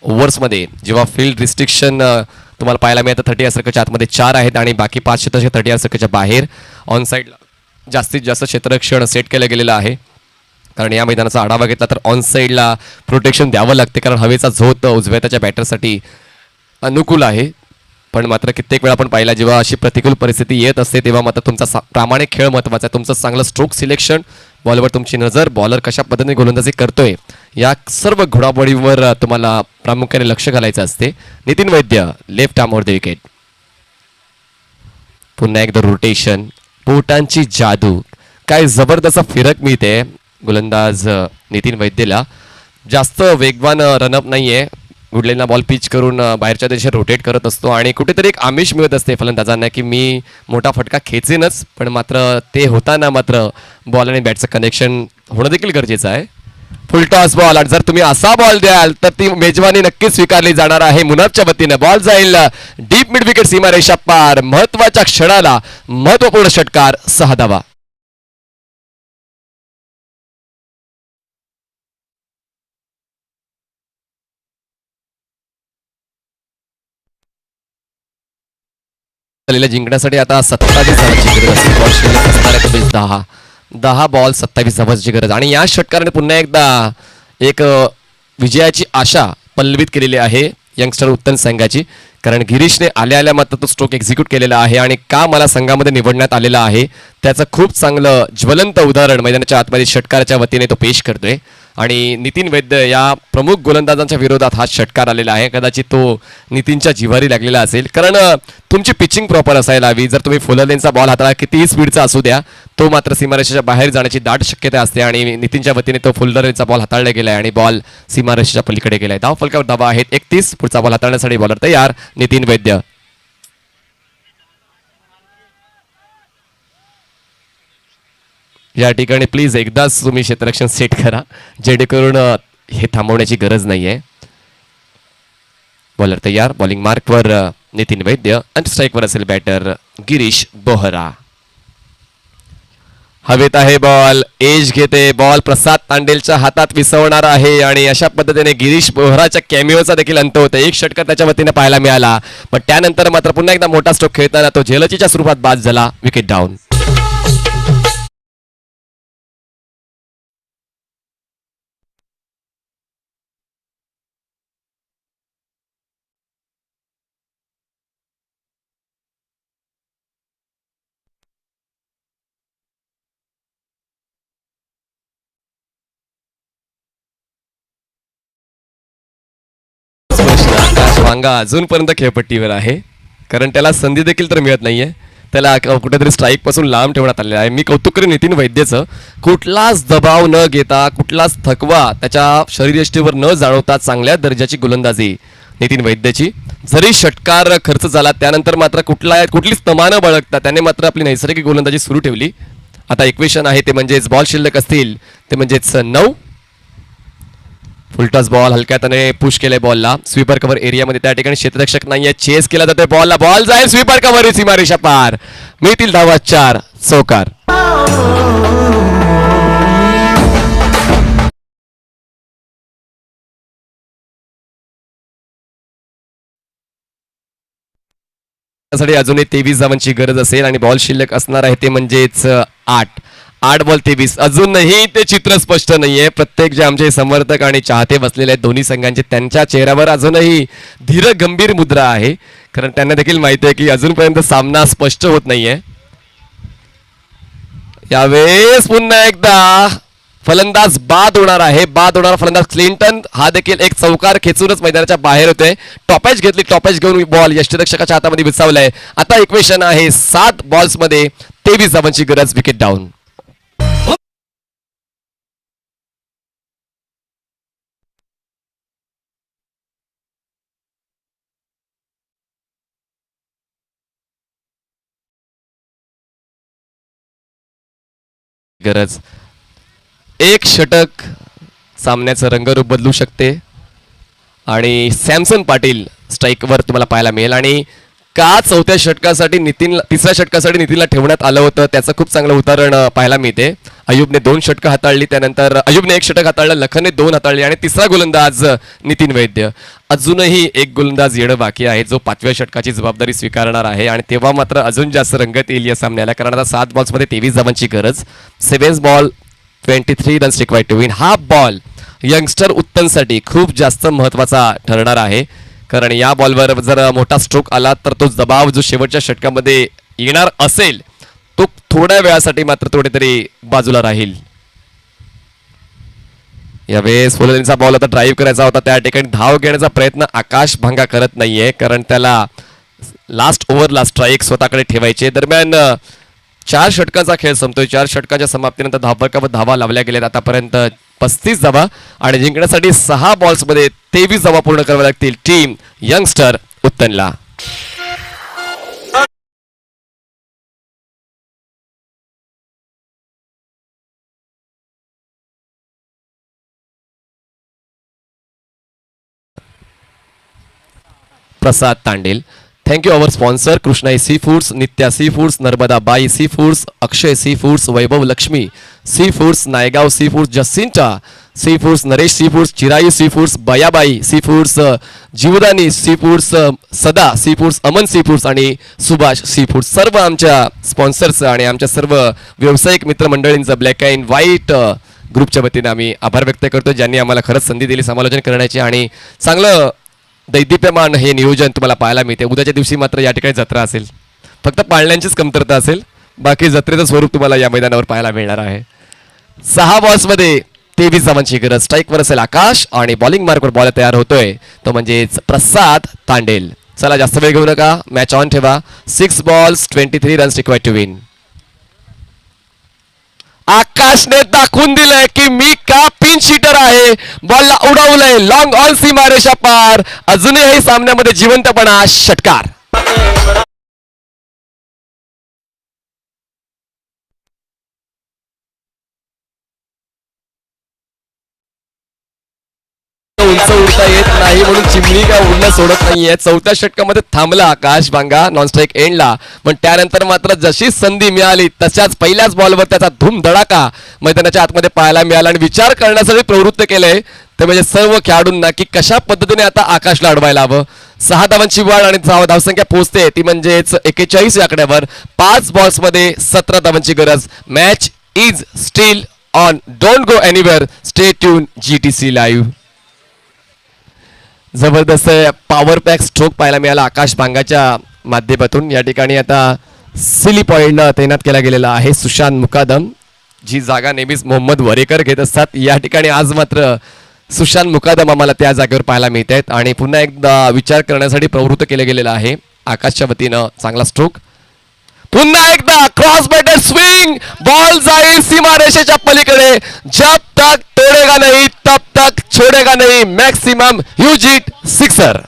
ओव्हर्समध्ये जेव्हा फील्ड रिस्ट्रिक्शन तुम्हाला पाहायला मिळतं 30 सर्कलच्या आतमध्ये 4 आहेत आणि बाकी 5 क्षेत्र 30 सर्कलच्या बाहेर ऑन साईडला जास्तीत जास्त क्षेत्ररक्षण सेट केलं गेलेलं आहे. कारण या मैदानाचा आढावा घेतला तर ऑन साईडला प्रोटेक्शन द्यावं लागते कारण हवेचा झोत उजव्या त्याच्या बॅटरसाठी अनुकूल आहे. पण मात्र कित्येक वेळा आपण पाहिला जेव्हा अशी प्रतिकूल परिस्थिती येत असते तेव्हा मात्र तुमचा प्रामाणिक खेळ महत्त्वाचा आहे. तुमचं चांगलं स्ट्रोक सिलेक्शन, बॉलवर तुमची नजर, बॉलर कशा पद्धतीने गोलंदाजी करतोय या सर्व घडामोडींवर तुम्हाला प्रामुख्याने लक्ष घालायचं असते. नितीन वैद्य लेफ्ट आर्मवर द विकेट. पुन्हा एकदा रोटेशन, बोटांची जादू, काय जबरदस्त फिरक मिळते गोलंदाज नितीन वैद्यला. जास्त वेगवान रनअप नाहीये, गुडलेला बॉल पिच करून बाहेरच्या दिशेने रोटेट करत असतो आणि कुठेतरी एक आमिष मिळत असते फलंदाजांना की मी मोठा फटका खेचेनच, पण मात्र ते होताना मात्र बॉल आणि बॅटचं कनेक्शन होणं देखील गरजेचं आहे. फुल टॉस बॉल आणि जर तुम्ही असा बॉल द्याल तर ती मेजवानी नक्कीच स्वीकारली जाणार आहे मुनाफच्या वतीने. बॉल जाईल डीप मिड विकेट, सीमारेषा पार. महत्वाच्या क्षणाला महत्वपूर्ण षटकार, 6 धावा. जिंकण्यासाठी आता 27 धावांची गरज असेल. बॉल शिल्लक असणार आहे तब्बल 10 बॉल 27 धावांची गरज आणि या षटकाराने पुन्हा एकदा एक विजयाची आशा पल्लवित केलेली आहे यंगस्टर उत्तम संघाची. कारण गिरीशने आल्या मात्र तो स्ट्रोक एक्झिक्यूट केलेला आहे आणि का मला संघामध्ये निवडण्यात आलेला आहे त्याचं खूप चांगलं ज्वलंत उदाहरण मैदानाच्या आतमध्ये षटकाराच्या वतीने तो पेश करतोय. आणि नितीन वैद्य या प्रमुख गोलंदाजांच्या विरोधात हा षटकार आलेला आहे. कदाचित तो नितीनच्या जिव्हारी लागलेला असेल कारण तुमची पिचिंग प्रॉपर असायला हवी. जर तुम्ही फुल लेनचा बॉल हाताळा कितीही स्पीडचा असू द्या तो मात्र सीमारेषेच्या बाहेर जाण्याची दाट शक्यता असते आणि नितीनच्या वतीने तो फुल लेनचा बॉल हाताळला गेला आहे आणि बॉल सीमारेषेच्या पलीकडे गेलाय. धाव फलकावर धावा आहेत 31. पुढचा बॉल हाताळण्यासाठी बॉलर तयार नितीन वैद्य. या ठिकाणी प्लीज एकदाच तुम्ही क्षेत्ररक्षण सेट करा जेणेकरून हे थांबवण्याची गरज नाहीये. बॉलर तयार, बॉलिंग मार्कवर नितीन वैद्य आणि स्ट्राईकवर असेल बॅटर गिरीश बोहरा. हवेत आहे बॉल, एज घेते बॉल, प्रसाद तांडेलच्या हातात विसवणार आहे आणि अशा पद्धतीने गिरीश बोहराच्या कॅमिओचा देखील अंत होता. एक षटकार त्याच्या वतीने पाहायला मिळाला पण त्यानंतर मात्र पुन्हा एकदा मोठा स्ट्रोक खेळताना तो झेलचीच्या स्वरूपात बाद झाला. Wicket down. आकाश वांगा अजूनपर्यंत खेळपट्टीवर आहे कारण त्याला संधी देखील तर मिळत नाहीये. त्याला कुठेतरी स्ट्राईक पासून लांब ठेवण्यात आलेला आहे. मी कौतुक करेन नितीन वैद्यचं. कुठलाच दबाव न घेता, कुठलाच थकवा त्याच्या शरीरयष्टीवर न जाणवता चांगल्या दर्जाची गोलंदाजी नितीन वैद्यची. जरी षटकार खर्च झाला त्यानंतर मात्र कुठलीच तमा न बाळगता त्याने मात्र आपली नैसर्गिक गोलंदाजी सुरू ठेवली. आता इक्वेशन आहे ते म्हणजेच बॉल शिल्लक असतील ते म्हणजेच 9. फुलटॉस बॉल हलक्याने पुश केले बॉलला स्वीपर कव्हर एरियामध्ये. त्या ठिकाणी क्षेत्ररक्षक नाहीये, चेस केला जातोय बॉलला. बॉल जाईल स्वीपर कव्हर, सीमारेषा पार. मिळतील धावा 4. चौकार. त्यासाठी अजूनही 23 धावांची गरज असेल आणि बॉल शिल्लक असणार आहे ते म्हणजेच 8 बॉल 23. अजूनही ते चित्र स्पष्ट नाहीये. प्रत्येक जे आमचे समर्थक आणि चाहते बसलेले आहेत दोन्ही संघांचे त्यांच्या चेहऱ्यावर अजूनही धीर गंभीर मुद्रा आहे कारण त्यांना देखील माहिती आहे की अजूनपर्यंत सामना स्पष्ट होत नाहीये. यावेळेस पुन्हा एकदा फलंदाज बाद होणार आहे. बाद होणारा फलंदाज क्लिंटन हा देखील एक चौकार खेचूनच मैदानाच्या बाहेर होतोय. टॉपॅच घेतली, टॉपॅच घेऊन बॉल यष्टीरक्षकाच्या हातामध्ये विसावलाय. आता इक्वेशन आहे 7 बॉल्स मध्ये 23 धावांची गरज. Wicket down. गरज एक षटक सामन्याचं रंगरूप बदलू शकते आणि सॅमसन पाटील स्ट्राईकवर तुम्हाला पाहायला मिळेल आणि का चौथ्या षटकासाठी तिसऱ्या षटकासाठी नितीनला ठेवण्यात आलं होतं त्याचं खूप चांगलं उदाहरण पाहायला मिळते. अयुबने 2 षटकं हाताळली, त्यानंतर अयुबने 1 षटक हाताळलं, लखनने 2 हाताळली आणि तिसरा गोलंदाज नितीन वैद्य. अजूनही एक गोलंदाज येणं बाकी आहे जो 5व्या षटकाची जबाबदारी स्वीकारणार आहे आणि तेव्हा मात्र अजून जास्त रंगत येईल या सामन्याला, कारण आता 7 बॉल्समध्ये 23 धावांची गरज. 7 ball 23 runs required to win. हा बॉल यंगस्टर उत्तमसाठी खूप जास्त महत्त्वाचा ठरणार आहे, कारण या बॉलवर जर मोठा स्ट्रोक आला तर तो दबाव जो शेवटच्या षटकामध्ये येणार असेल तो थोड्या वेळासाठी मात्र कुठेतरी बाजूला राहील. यावेळेस फुलंचा बॉल आता ड्राईव्ह करायचा होता, त्या ठिकाणी धाव घेण्याचा प्रयत्न आकाश भांगा करत नाहीये, कारण त्याला लास्ट ओव्हरला स्ट्राईक स्वतःकडे ठेवायचे. दरम्यान 4 षटकांचा खेळ संपतोय. 4 षटकाच्या समाप्तीनंतर धावफलकावर धावा लावल्या गेल्यात आतापर्यंत 35 धावा आणि जिंकण्यासाठी 6 बॉल्समध्ये 23 धावा पूर्ण कराव्या लागतील टीम यंगस्टर उत्तनला. Prasad Tandel. Thank you our sponsor Krishnai sea foods, Nitya sea foods, Narmada Bai sea foods, Akshay sea foods, Vaibhav Laxmi sea foods, Naigaon sea foods, Jacinta sea foods, Naresh sea foods, Chirai sea foods, Bayabai sea foods, Jivdani sea foods, Sada sea foods, Aman sea foods आणि सुभाष सी फूड्स, सर्व आमच्या स्पॉन्सर्स आणि आमच्या सर्व व्यावसायिक मित्रमंडळींचं ब्लॅक अँड व्हाईट ग्रुपच्या वतीने आम्ही आभार व्यक्त करतो, ज्यांनी आम्हाला खरंच संधी दिली समालोचन करण्याची आणि चांगलं दैदिप्यमान हे नियोजन तुम्हाला पाहायला मिळते. उद्याच्या दिवशी मात्र या ठिकाणी जत्रा असेल, फक्त पाळण्यांचीच कमतरता असेल, बाकी जत्रेचं स्वरूप तुम्हाला या मैदानावर पाहायला मिळणार आहे. 6 बॉल्समध्ये 23 धावांची गरज. स्ट्राईकवर असेल आकाश आणि बॉलिंग मार्कवर बॉल तयार होतोय तो म्हणजेच प्रसाद तांडेल. चला जास्त वेळ घेऊ नका, मॅच ऑन ठेवा. 6 balls 23 runs required to win. आकाशने दाखवून दिलंय की मी का पिन शीटर आहे. बॉलला उडवलंय लॉंग ऑन सीमारेषा पार. अजूनही सामन्यामध्ये जिवंतपणा. षटकार. उंच उडता येत नाही म्हणून चिमणी काय उडणं सोडत नाहीये. 4थ्या षटकामध्ये थांबला आकाश भांगा नॉन स्ट्राईक एंडला, पण त्यानंतर मात्र जशी संधी मिळाली तशाच पहिल्याच बॉलवर त्याचा धूम धडाका मैदानाच्या आतमध्ये पाहायला मिळाला आणि विचार करण्यासाठी प्रवृत्त केलंय ते म्हणजे सर्व खेळाडूंना की कशा पद्धतीने आता आकाशला अडवायला हवं. 6 धावांची वाढ आणि धावसंख्या पोहोचते ती म्हणजेच 41 या आकड्यावर. 5 बॉल्समध्ये 17 धावांची गरज. Match is still on. Don't go anywhere. Stay tune GTC live. जबरदस्त पॉवर पॅक स्ट्रोक पाहायला मिळाला आकाश भांगाच्या माध्यमातून. या ठिकाणी आता सिली पॉइंटला तैनात केला गेलेला आहे सुशांत मुकादम, जी जागा नेहमीच मोहम्मद वरेकर घेत असतात. या ठिकाणी आज मात्र सुशांत मुकादम आम्हाला त्या जागेवर पाहायला मिळत आहेत आणि पुन्हा एकदा विचार करण्यासाठी प्रवृत्त केलं गेलेलं आहे आकाशच्या वतीनं. चांगला स्ट्रोक. पुन्हा एकदा क्रॉस बॅटर स्विंग. बॉल जाईल सीमारेषेच्या पलीकडे. जब तक तोडेगा नहीं तब तक छोडेगा नहीं. Maximum huge hit sixer.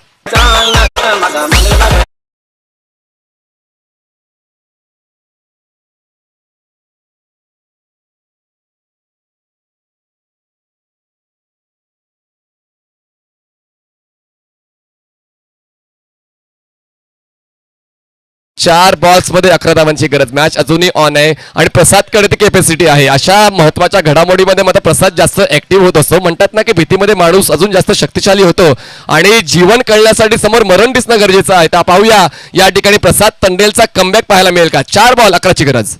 चार बॉल्स मध्ये 11 धावांची गरज. मॅच अजूनही ऑन आहे आणि प्रसादकडे ती कॅपॅसिटी आहे. अशा महत्वाच्या घडामोडीमध्ये मात्र प्रसाद जास्त ऍक्टिव्ह होत असतो. म्हणतात ना की भीतीमध्ये माणूस अजून जास्त शक्तिशाली होतो आणि जीवन कळण्यासाठी समोर मरण दिसणं गरजेचं आहे. तर पाहूया या ठिकाणी प्रसाद तांडेलचा कमबॅक पाहायला मिळेल का. 4 बॉल 11ची गरज.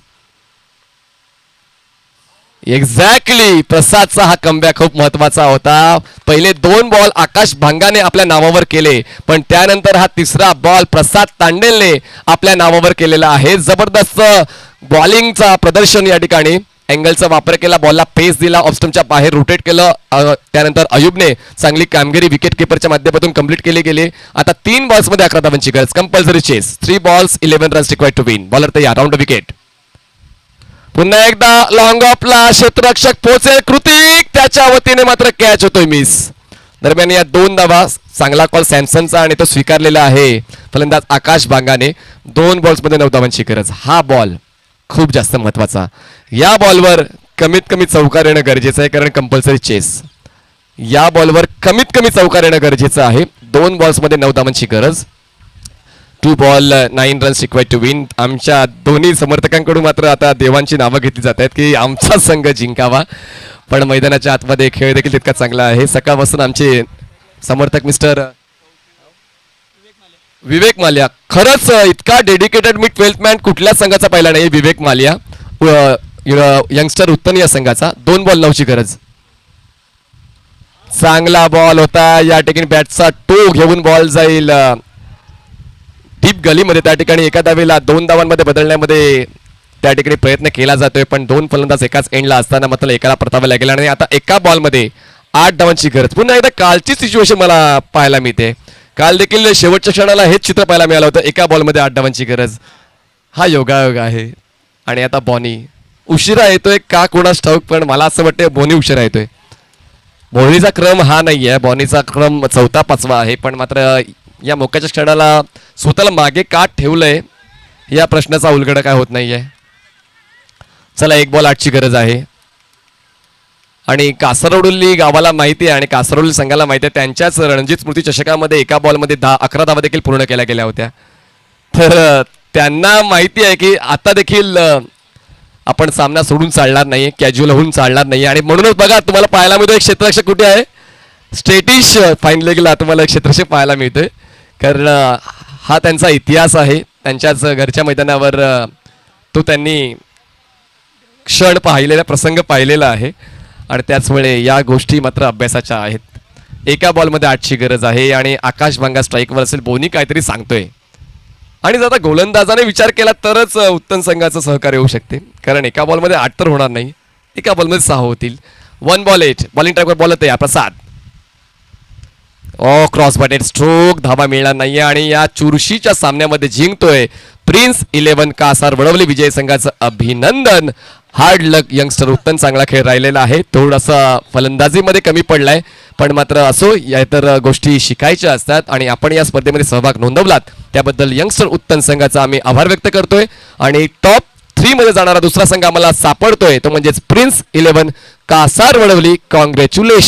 एक्झॅक्टली प्रसादचा हा कमबॅक खूप महत्वाचा होता. पहिले 2 बॉल आकाश भांगाने आपल्या नावावर केले, पण त्यानंतर हा तिसरा बॉल प्रसाद तांडेलने आपल्या नावावर केलेला आहे. जबरदस्त बॉलिंगचा प्रदर्शन या ठिकाणी. अँगलचा वापर केला, बॉलला पेस दिला, ऑफस्टम्पच्या बाहेर रोटेट केलं. त्यानंतर अयुबने चांगली कामगिरी विकेट किपरच्या माध्यमातून कंप्लीट केली गेली. आता 3 बॉल्समध्ये 11 धावांची गरज. Compulsory chase. 3 balls 11 runs required to win. Bowler तयार. Round wicket. पुन्हा एकदा लॉंग ऑफला क्षेत्ररक्षक पोहोचेल कृतिक. त्याच्या वतीने मात्र कॅच होतोय मिस. दरम्यान या 2 धावा. चांगला कॉल सॅमसनचा आणि तो स्वीकारलेला आहे फलंदाज आकाश भांगाने. 2 बॉल्समध्ये 9 धावांची गरज. हा बॉल खूप जास्त महत्वाचा. या बॉलवर कमीत कमी चौकार येणं गरजेचं आहे, कारण कंपल्सरी चेस. या बॉलवर कमीत कमी चौकार येणं गरजेचं आहे. 2 बॉल्समध्ये 9 धावांची गरज. 2 ball 9 runs required to win. आमच्या दोन्ही समर्थकांकडून मात्र आता देवांची नावं घेतली जात आहेत की आमचा संघ जिंकावा, पण मैदानाच्या आतमध्ये खेळ देखील तितका चांगला आहे. सकाळपासून आमचे समर्थक मिस्टर विवेक माल्या, खरंच इतका डेडिकेटेड मी 12th मॅन कुठल्याच संघाचा पाहिला नाही. विवेक माल्या यंगस्टर उत्तन या संघाचा. 2 बॉल 9ची गरज. चांगला बॉल होता या ठिकाणी, बॅटचा टो घेऊन बॉल जाईल डीप गलीमध्ये. त्या ठिकाणी एका धावेला 2 धावांमध्ये बदलण्यामध्ये त्या ठिकाणी प्रयत्न केला जातोय, पण 2 फलंदाज एकाच एंडला असताना मात्र एकाला परतावं लागेल. आणि आता एका बॉलमध्ये 8 धावांची गरज. पुन्हा एकदा कालची सिच्युएशन मला पाहायला मिळते. काल देखील शेवटच्या क्षणाला हेच चित्र पाहायला मिळालं होतं. एका बॉलमध्ये 8 धावांची गरज. हा योगायोग आहे. आणि आता बॉनी उशिरा येतोय का कोणास ठाऊक, पण मला असं वाटतं बॉनी उशिरा येतोय. बॉनीचा क्रम हा नाही आहे, बॉनीचा क्रम 4था 5वा आहे, पण मात्र या मोक्याच्या क्षणाला स्वतःला मागे का ठेवलंय या प्रश्नाचा उलगडा काय होत नाहीये. चला 1 बॉल 8ची गरज आहे. आणि कासरवडुल्ली गावाला माहिती आहे आणि कासरवडुल्ली संघाला माहिती आहे, त्यांच्याच रणजित स्मृती चषकामध्ये एका बॉलमध्ये 11 धावा देखील पूर्ण केल्या गेल्या होत्या. तर त्यांना माहिती आहे की आता देखील आपण सामना सोडून चालणार नाही, कॅज्युअल होऊन चालणार नाही. आणि म्हणूनच बघा तुम्हाला पाहायला मिळतोय एक क्षेत्ररक्षक कुठे आहे, स्टेटिश फाईन लेगला तुम्हाला एक क्षेत्ररक्षक पाहायला मिळतोय, कारण हा त्यांचा इतिहास आहे. त्यांच्याच घरच्या मैदानावर तो त्यांनी क्षण पाहिलेला, प्रसंग पाहिलेला आहे आणि त्याचमुळे या गोष्टी मात्र अभ्यासाच्या आहेत. एका बॉलमध्ये 8ची गरज आहे आणि आकाश भांगा स्ट्राईकवर असेल. बोनी काहीतरी सांगतोय आणि जर आता गोलंदाजाने विचार केला तरच उत्तम संघाचं सहकार्य होऊ शकते, कारण एका बॉलमध्ये 8 तर होणार नाही, एका बॉलमध्ये 6 होतील. 1 बॉल 8 बॉलिंग ट्रॅकवर बॉल येते प्रसाद. क्रॉस बॅटेड स्ट्रोक, धावा मिळणार नाहीये आणि या चुरशीच्या सामन्यामध्ये जिंकतोय प्रिन्स 11 कासार वडवली विजय संघाचं अभिनंदन. हार्ड लक यंगस्टर, उत्तम चांगला खेळ राहिलेला आहे. थोडासा फलंदाजीमध्ये कमी पडलाय, पण मात्र असो, या इतर गोष्टी शिकायच्या असतात आणि आपण या स्पर्धेमध्ये सहभाग नोंदवलात त्याबद्दल यंगस्टर उत्तम संघाचा आम्ही आभार व्यक्त करतोय. आणि टॉप 3 मध्ये जाणारा दुसरा संघ आम्हाला सापडतोय तो म्हणजेच प्रिन्स 11 कासार वडवली. कॉंग्रॅच्युलेशन.